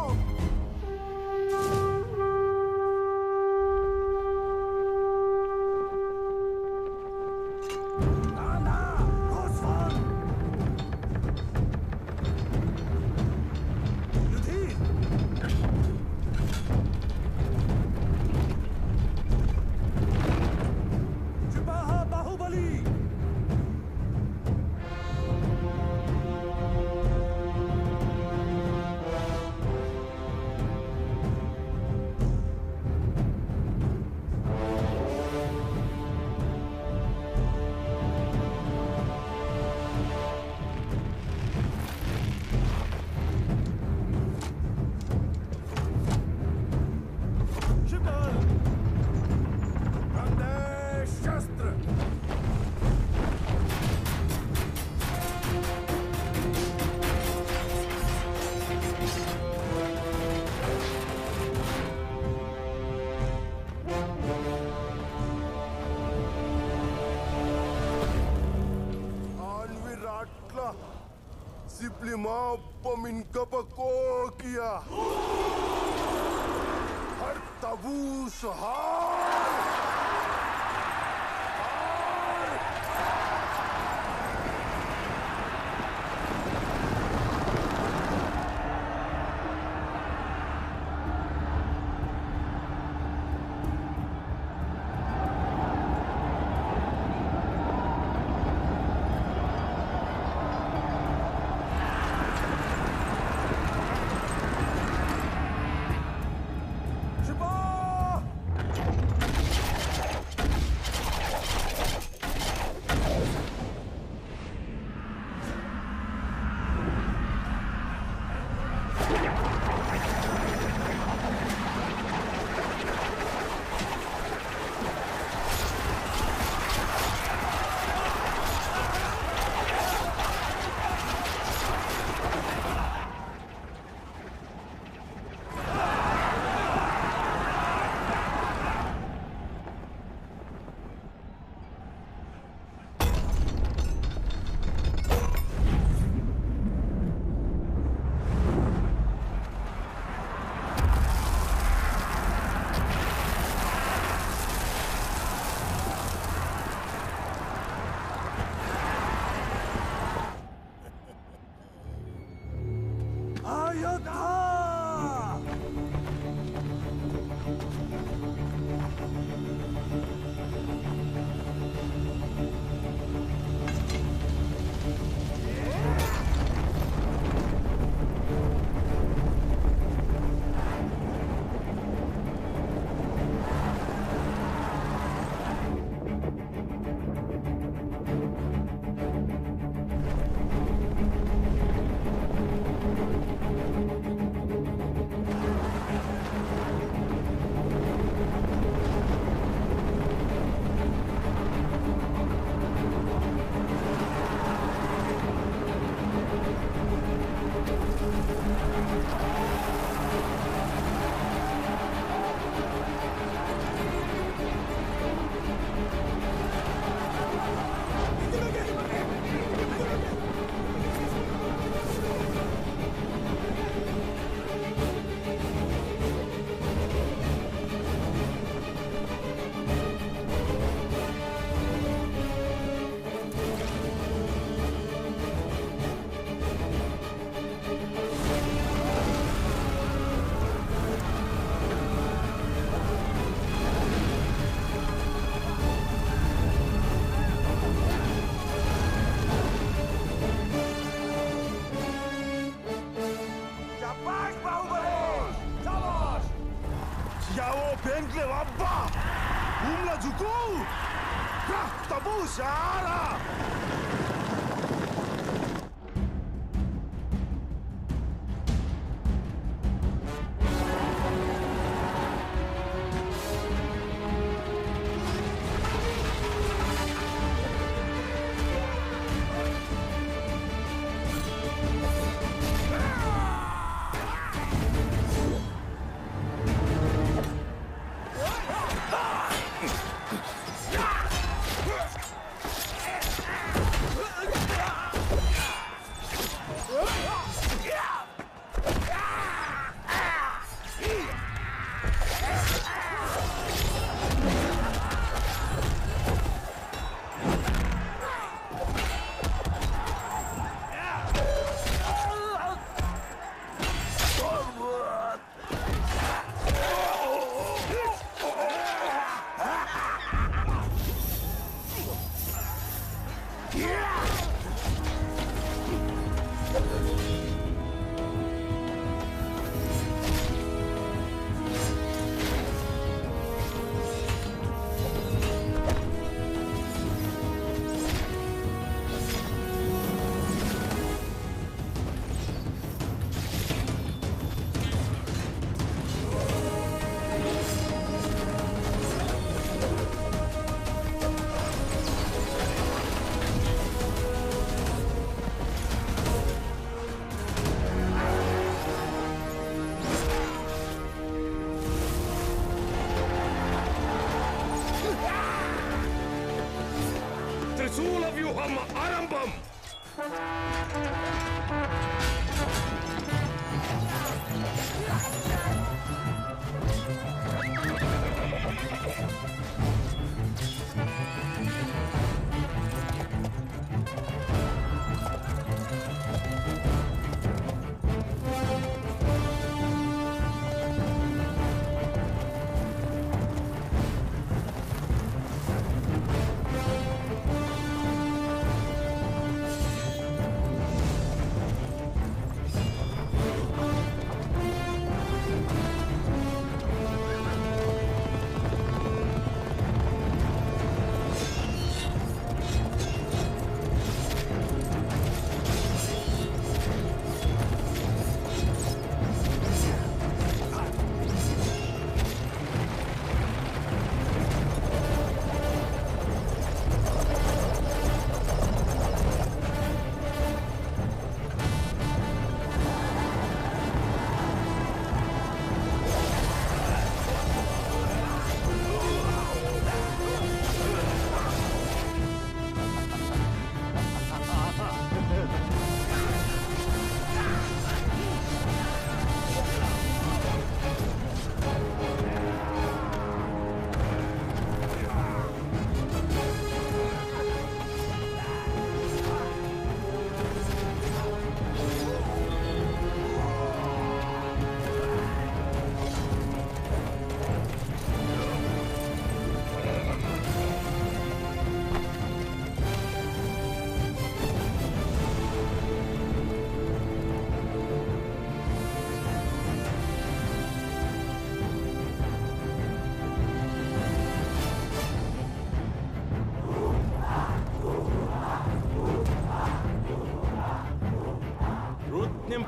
शुभम।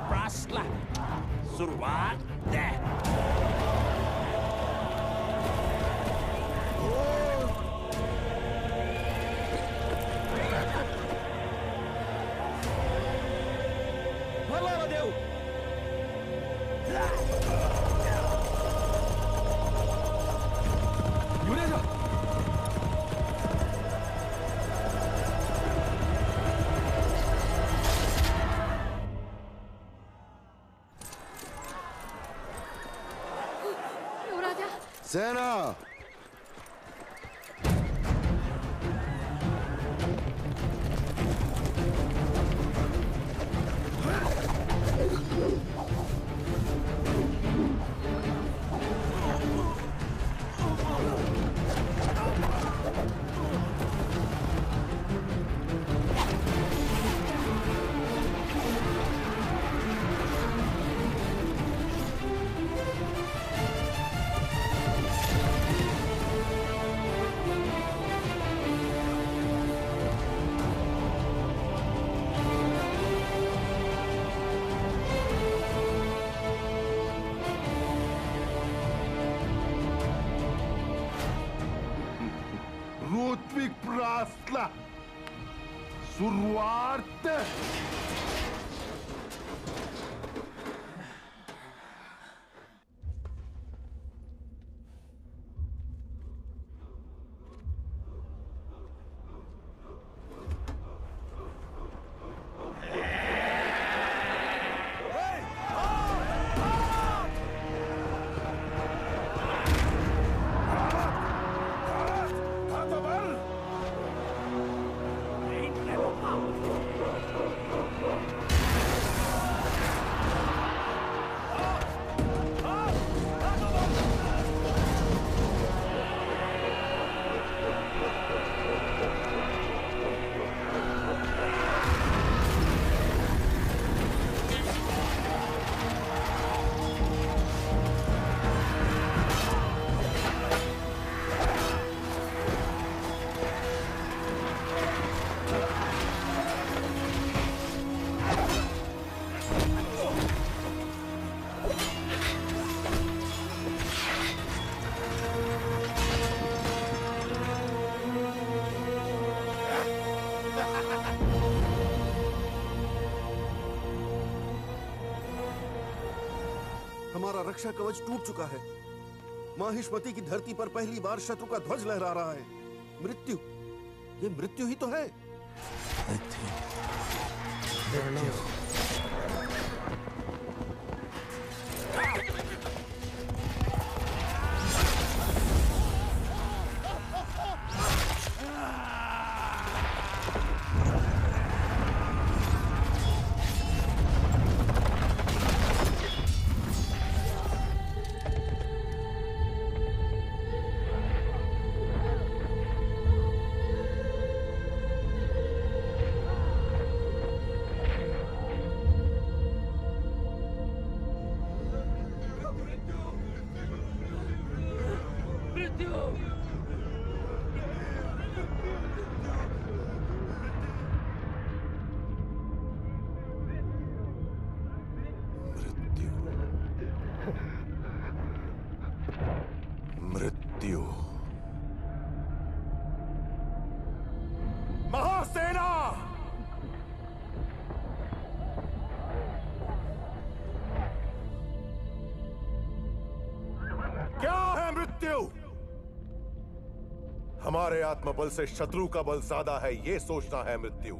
Prasla शुरुआत दे। भला देव युवराजा सेना ऋत्विक प्रास्ला शुरुआत। हमारा रक्षा कवच टूट चुका है। माहिष्मति की धरती पर पहली बार शत्रु का ध्वज लहरा रहा है। मृत्यु, ये मृत्यु ही तो है। मृत्यु। महासेना! क्या है मृत्यु? हमारे आत्मबल से शत्रु का बल ज्यादा है, ये सोचना है मृत्यु।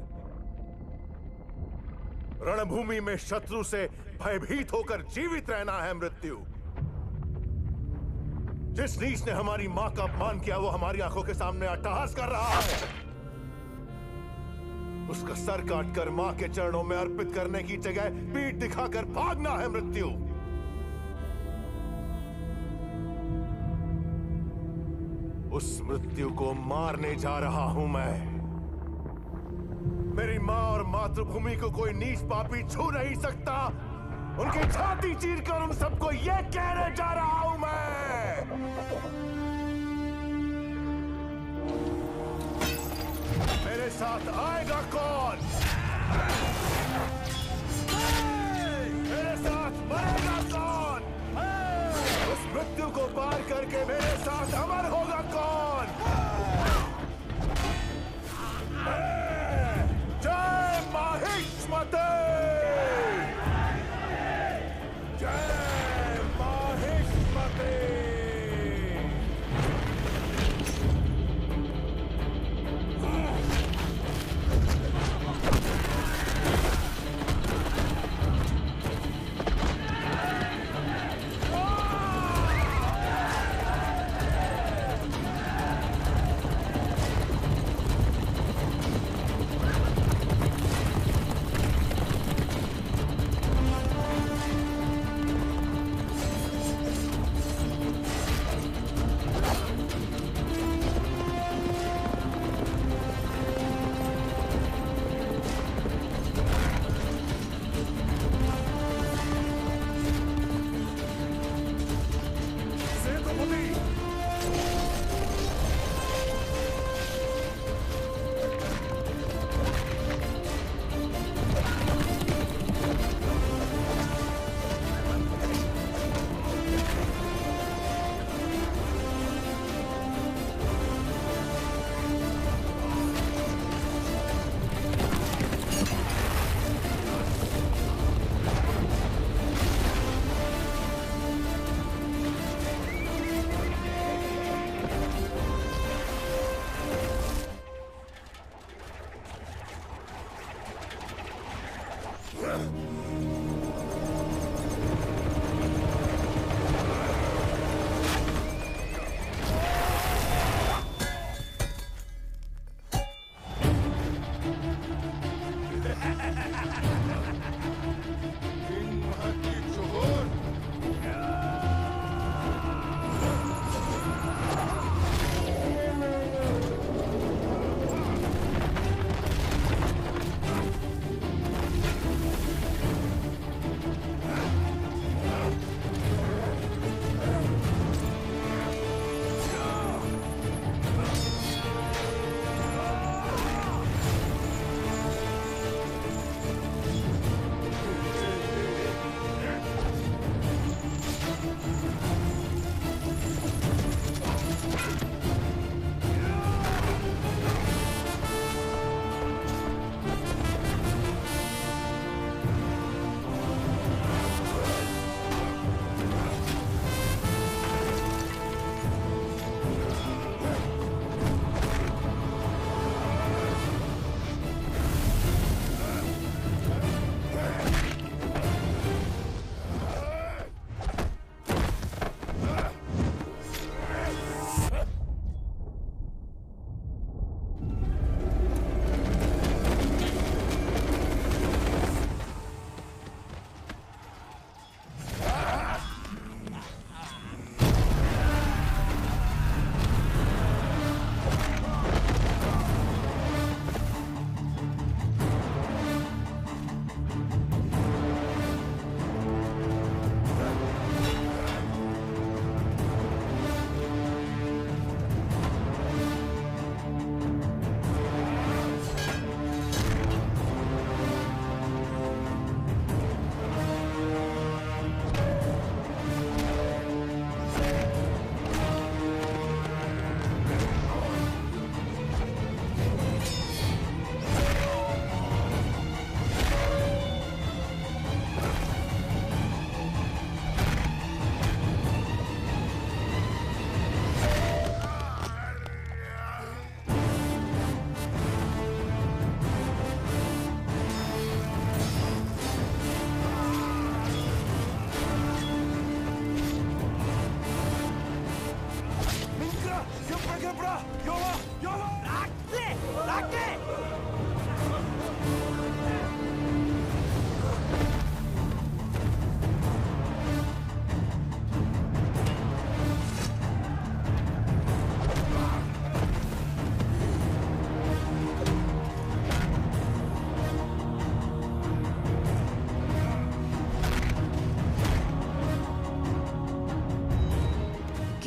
रणभूमि में शत्रु से भयभीत होकर जीवित रहना है मृत्यु। जिस नीच ने हमारी मां का अपमान किया वो हमारी आंखों के सामने अट्टहास कर रहा है। उसका सर काटकर मां के चरणों में अर्पित करने की जगह पीठ दिखाकर भागना है मृत्यु। उस मृत्यु को मारने जा रहा हूं मैं। मेरी मां और मातृभूमि को कोई नीच पापी छू नहीं सकता। उनकी छाती चीरकर उन सबको यह कहने जा रहा हूं मैं। मेरे साथ आएगा कौन? मेरे साथ मरेगा कौन? उस मृत्यु को पार करके मेरे साथ अमर होगा कौन? जय माहिष्मते! जय माहिष्मते!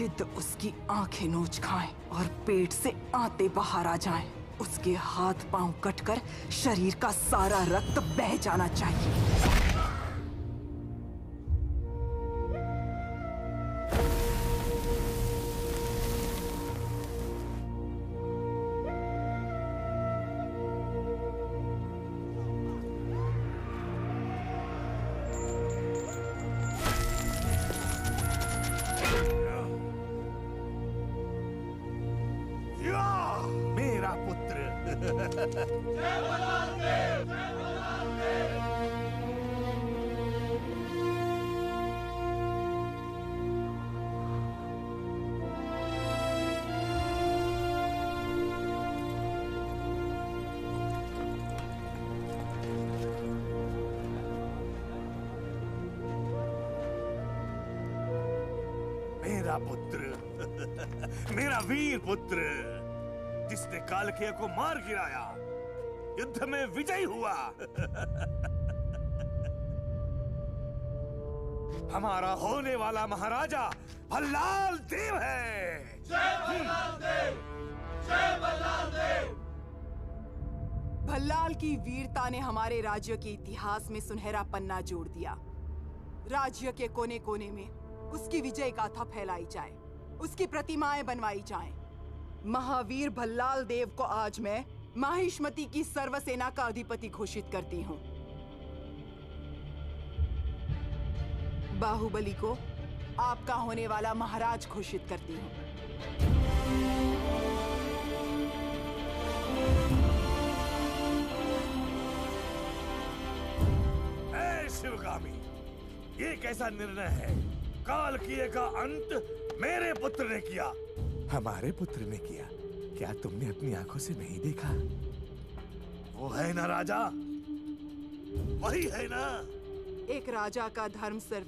गिद्ध उसकी आंखें नोच खाएं और पेट से आते बाहर आ जाएं। उसके हाथ पांव कटकर शरीर का सारा रक्त बह जाना चाहिए। मेरा पुत्र। मेरा पुत्र, मेरा वीर पुत्र, जिसने कालकेय को मार गिराया, युद्ध में विजयी हुआ। हमारा होने वाला महाराजा भल्लाल देव है। जय भल्लाल देव! जय भल्लाल देव! भल्लाल की वीरता ने हमारे राज्य के इतिहास में सुनहरा पन्ना जोड़ दिया। राज्य के कोने कोने में उसकी विजय गाथा फैलाई जाए, उसकी प्रतिमाएं बनवाई जाएं। महावीर भल्लाल देव को आज मैं माहिष्मती की सर्वसेना का अधिपति घोषित करती हूँ। बाहुबली को आपका होने वाला महाराज घोषित करती हूँ। ऐ शिवगामी, ये कैसा निर्णय है? कालकीय का अंत मेरे पुत्र ने किया। हमारे पुत्र ने किया? क्या तुमने अपनी आंखों से नहीं देखा? वो है ना राजा, वही है ना। एक राजा का धर्म सिर्फ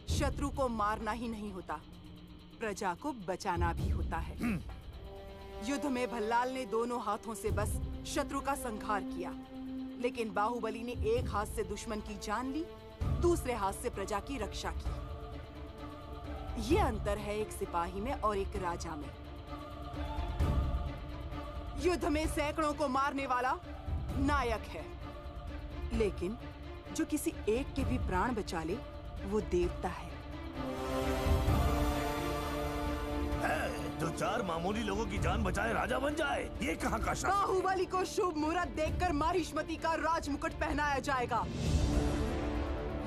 शत्रु को मारना ही नहीं होता, प्रजा को बचाना भी होता है। युद्ध में भल्लाल ने दोनों हाथों से बस शत्रु का संहार किया, लेकिन बाहुबली ने एक हाथ से दुश्मन की जान ली, दूसरे हाथ से प्रजा की रक्षा की। ये अंतर है एक सिपाही में और एक राजा में। युद्ध में सैकड़ों को मारने वाला नायक है, लेकिन जो किसी एक के भी प्राण बचा ले वो देवता है। जो चार मामूली लोगों की जान बचाए राजा बन जाए, ये कहाँ का शासन? बाहुबली को शुभ मुहूर्त देखकर माहिष्मती का राजमुकुट पहनाया जाएगा।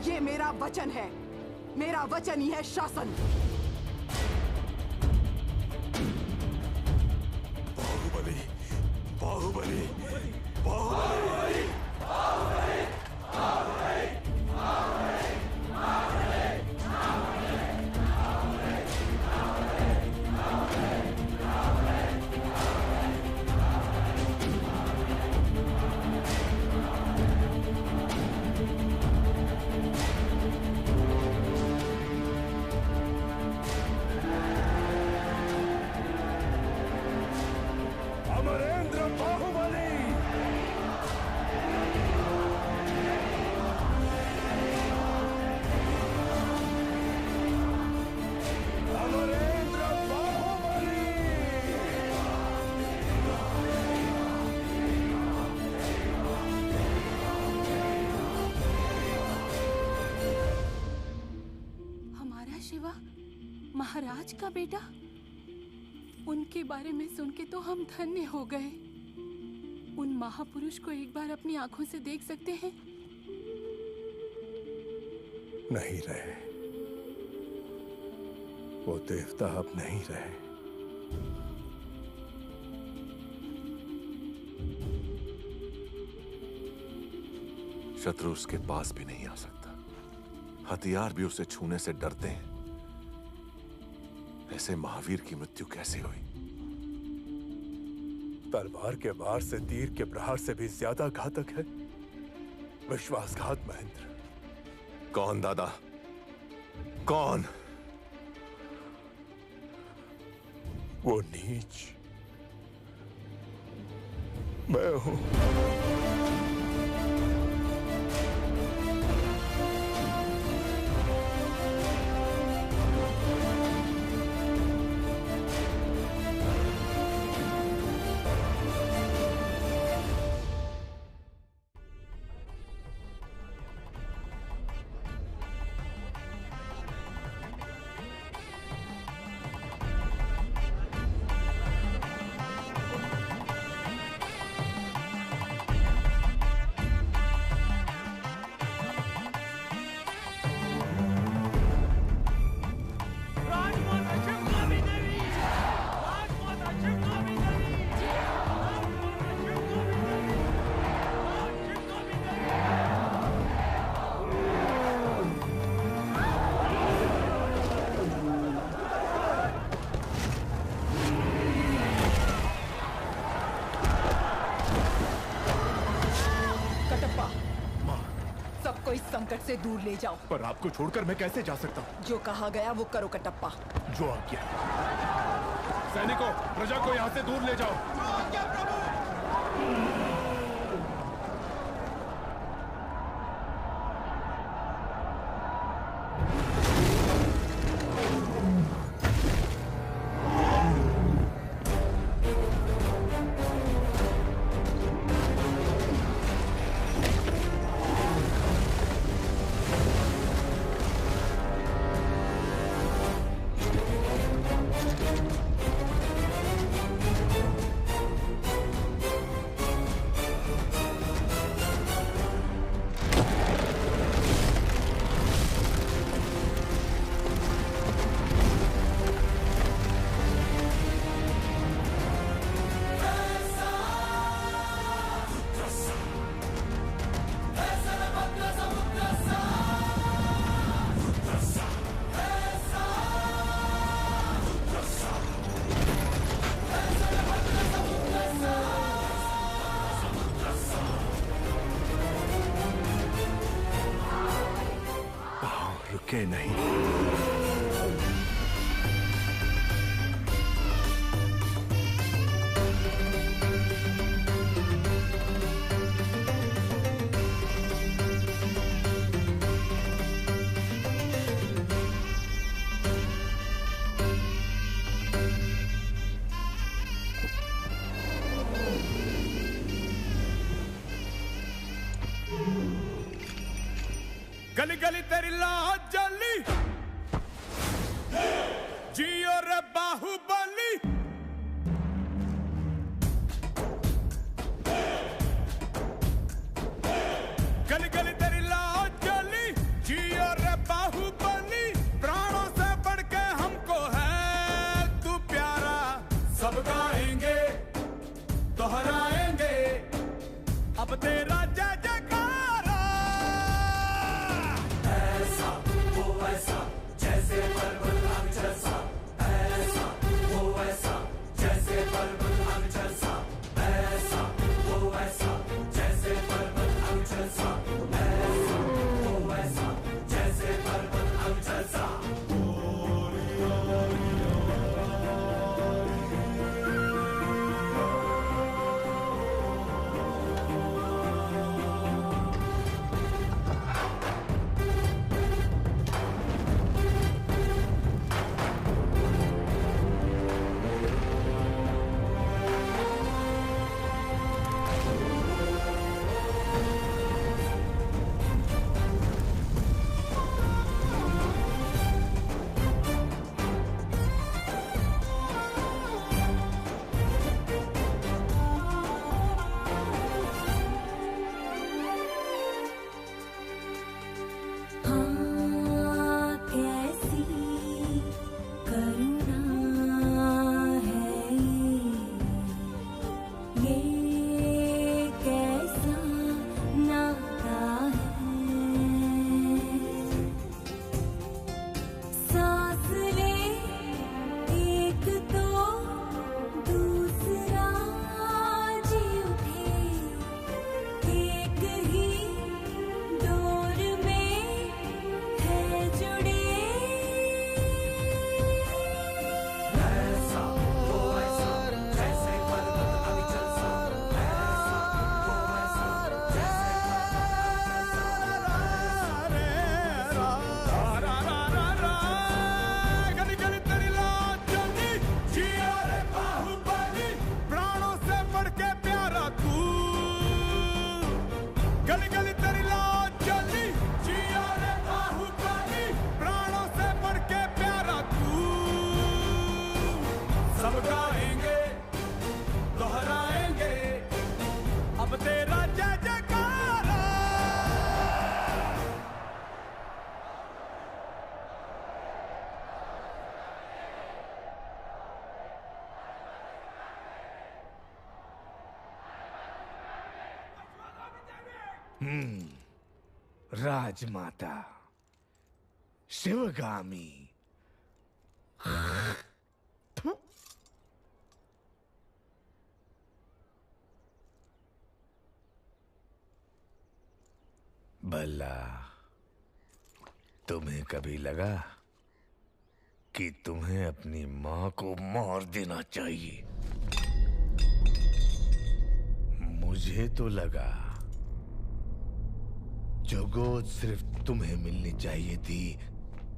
ये मेरा वचन है, मेरा वचन ही है शासन। बाहुबली, बाहुबली, बाहुबली, बाहुबली, बाहुबली, अमरेंद्र बाहुबली। अमरेंद्र बाहुबली। हमारा शिवा महाराज का बेटा, उनके बारे में सुन के तो हम धन्य हो गए। उन महापुरुष को एक बार अपनी आंखों से देख सकते हैं? नहीं रहे, वो देवता अब नहीं रहे। शत्रु उसके पास भी नहीं आ सकता, हथियार भी उसे छूने से डरते हैं। ऐसे महावीर की मृत्यु कैसे हुई? तलवार के वार से तीर के प्रहार से भी ज्यादा घातक है विश्वासघात महेंद्र। कौन दादा? कौन? वो नीच मैं हूं। संकट से दूर ले जाओ। पर आपको छोड़कर मैं कैसे जा सकता हूँ? जो कहा गया वो करो कटप्पा। जो आज्ञा। सैनिकों, प्रजा को यहाँ से दूर ले जाओ। रुके नहीं। गली गली तेरी लाज जली, जियो रे बाहुबली। गली गली तेरी लाज जली, जियो रे बाहुबली। प्राणों से बढ़ के हमको है तू प्यारा। सब गाएंगे दोहराएंगे अब तेरा जय जयकारा। ऐसा वो वैसा जैसे पर्वत अक्षर सा। ऐसा वो वैसा जैसे पर्वत अक्षर सा। ऐसा वो वैसा जैसे पर्वत अक्षर सा। ऐसा वो वैसा जैसे पर्वत अक्षर सा। राजमाता शिवगामी। भला तुम्हें कभी लगा कि तुम्हें अपनी मां को मार देना चाहिए? मुझे तो लगा जो गोद सिर्फ तुम्हें मिलनी चाहिए थी,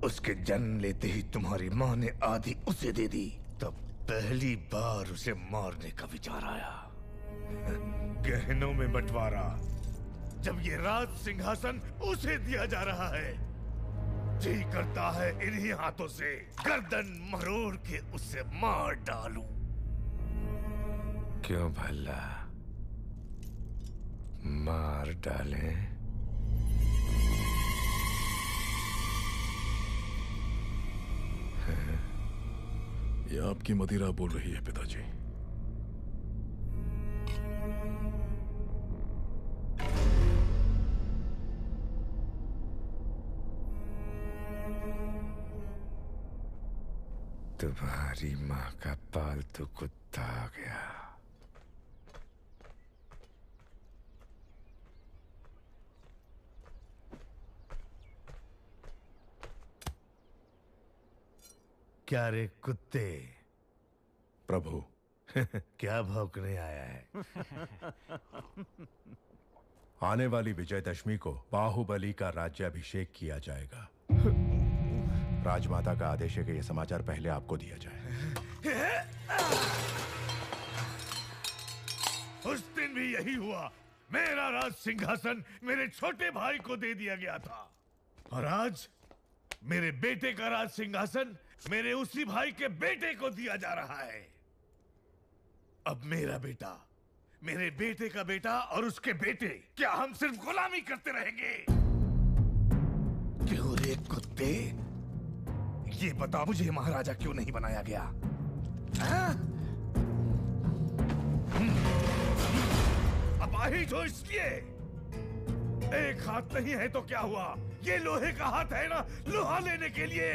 उसके जन्म लेते ही तुम्हारी मां ने आधी उसे दे दी। तब पहली बार उसे मारने का विचार आया। गहनों में बंटवारा, जब ये राज सिंहासन उसे दिया जा रहा है, जी करता है इन्हीं हाथों से गर्दन मरोड़ के उसे मार डालूं। क्यों भला मार डालें? ये आपकी मदिरा बोल रही है पिताजी। तुम्हारी माँ का पालतू कुत्ता आ गया। क्या रे कुत्ते? प्रभु। क्या भौंकने आया है? आने वाली विजयदशमी को बाहुबली का राज्याभिषेक किया जाएगा। राजमाता का आदेश है कि यह समाचार पहले आपको दिया जाए। उस दिन भी यही हुआ। मेरा राज सिंहासन मेरे छोटे भाई को दे दिया गया था, और आज मेरे बेटे का राज सिंहासन मेरे उसी भाई के बेटे को दिया जा रहा है। अब मेरा बेटा, मेरे बेटे का बेटा और उसके बेटे, क्या हम सिर्फ गुलामी करते रहेंगे? क्यों रे कुत्ते? ये बता मुझे, महाराजा क्यों नहीं बनाया गया? अपाहिज हो इसलिए? एक हाथ नहीं है तो क्या हुआ? ये लोहे का हाथ है ना, लोहा लेने के लिए।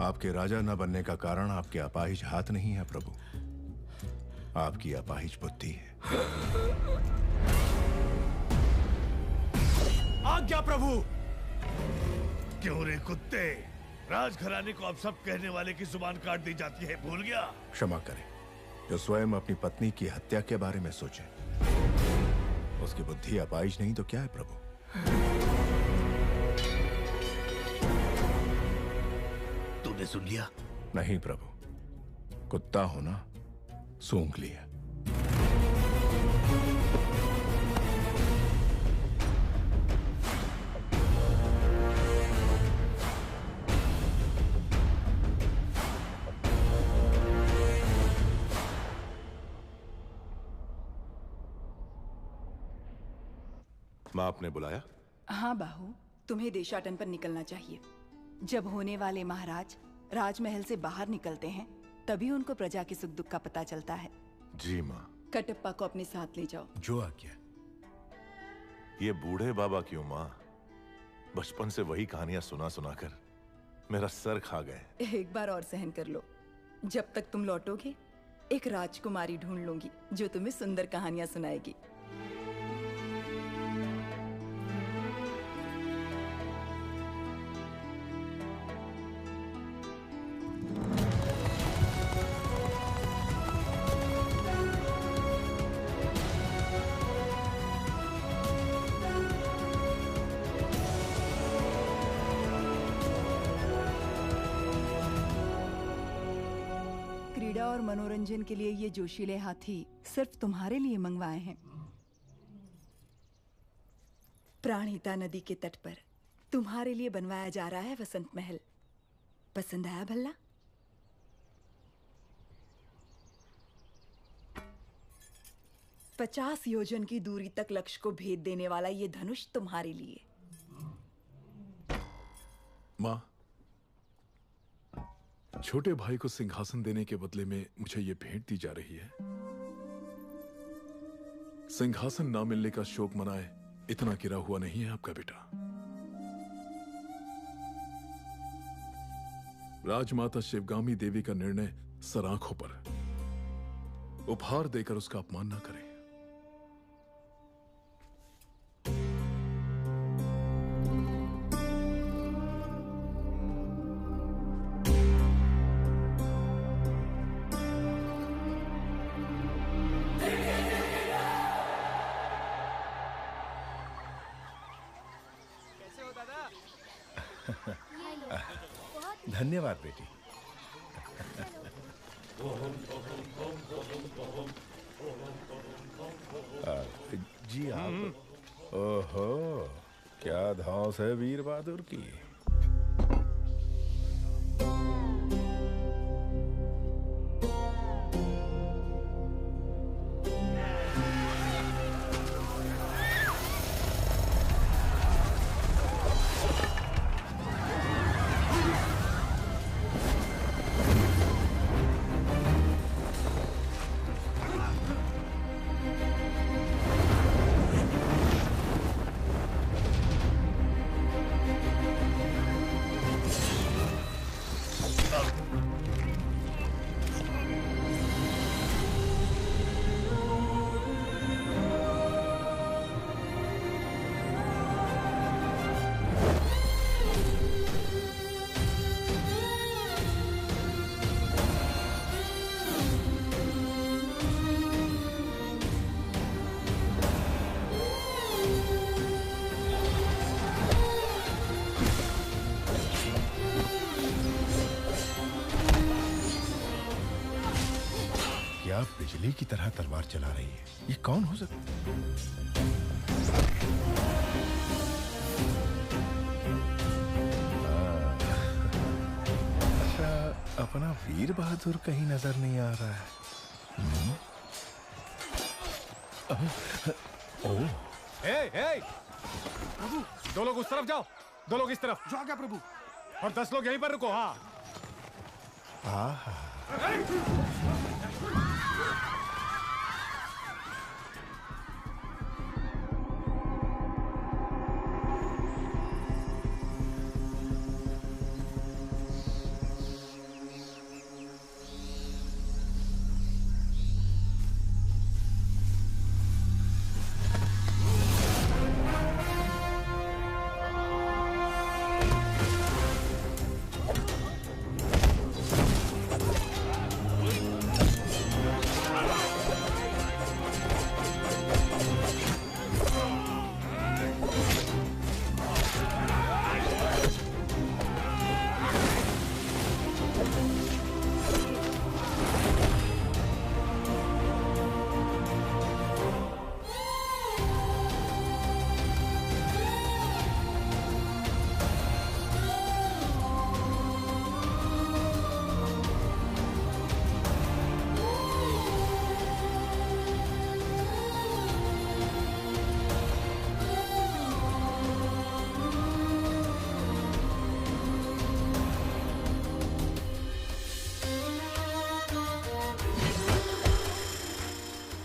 आपके राजा न बनने का कारण आपके अपाहिज हाथ नहीं है प्रभु, आपकी अपाहिज बुद्धि है। आज्ञा प्रभु। क्यों रे कुत्ते? राजघराने को अब सब कहने वाले की जुबान काट दी जाती है, भूल गया? क्षमा करें, जो स्वयं अपनी पत्नी की हत्या के बारे में सोचे, उसकी बुद्धि अपाहिज नहीं तो क्या है प्रभु? तूने सुन लिया? नहीं प्रभु, कुत्ता होना सूंघ लिया। माँ, आपने बुलाया? हाँ बाहू, तुम्हें देशाटन पर निकलना चाहिए। जब होने वाले महाराज राजमहल से बाहर निकलते हैं, तभी उनको प्रजा के सुख दुख का पता चलता है। जी माँ। कटप्पा को अपने साथ ले जाओ। जो आज्ञा। ये बूढ़े बाबा क्यों माँ? बचपन से वही कहानियां सुना सुना कर मेरा सर खा गए। एक बार और सहन कर लो। जब तक तुम लौटोगे, एक राजकुमारी ढूंढ लूंगी जो तुम्हें सुंदर कहानियां सुनाएगी। क्रीड़ा और मनोरंजन के लिए ये जोशीले हाथी सिर्फ तुम्हारे लिए मंगवाए हैं। प्राणहिता नदी के तट पर तुम्हारे लिए बनवाया जा रहा है वसंत महल। पसंद आया भल्ला? पचास योजन की दूरी तक लक्ष्य को भेद देने वाला ये धनुष तुम्हारे लिए। माँ, छोटे भाई को सिंहासन देने के बदले में मुझे ये भेंट दी जा रही है। सिंहासन ना मिलने का शोक मनाए इतना गिरा हुआ नहीं है आपका बेटा। राजमाता शिवगामी देवी का निर्णय सराखों पर। उपहार देकर उसका अपमान न करें। धन्यवाद बेटी। जी आप। ओहो, क्या धौंस है वीर बहादुर की। क्या बिजली की तरह तलवार चला रही है? ये कौन हो सकता अच्छा, अपना वीर बहादुर कहीं नजर नहीं आ रहा है। ओह, प्रभु, 2 लोग उस तरफ जाओ, 2 लोग इस तरफ। जो आ गया प्रभु। और 10 लोग यहीं पर रुको। हाँ।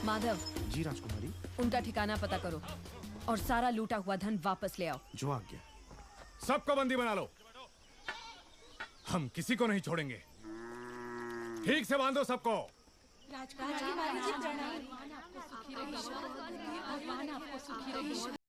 माधव जी राजकुमारी। उनका ठिकाना पता करो और सारा लूटा हुआ धन वापस ले आओ। जो आ गया। सबको बंदी बना लो। हम किसी को नहीं छोड़ेंगे। ठीक से बांधो सबको। राजकुमारी जी प्रणाम। भगवान आपको सुखी रखे।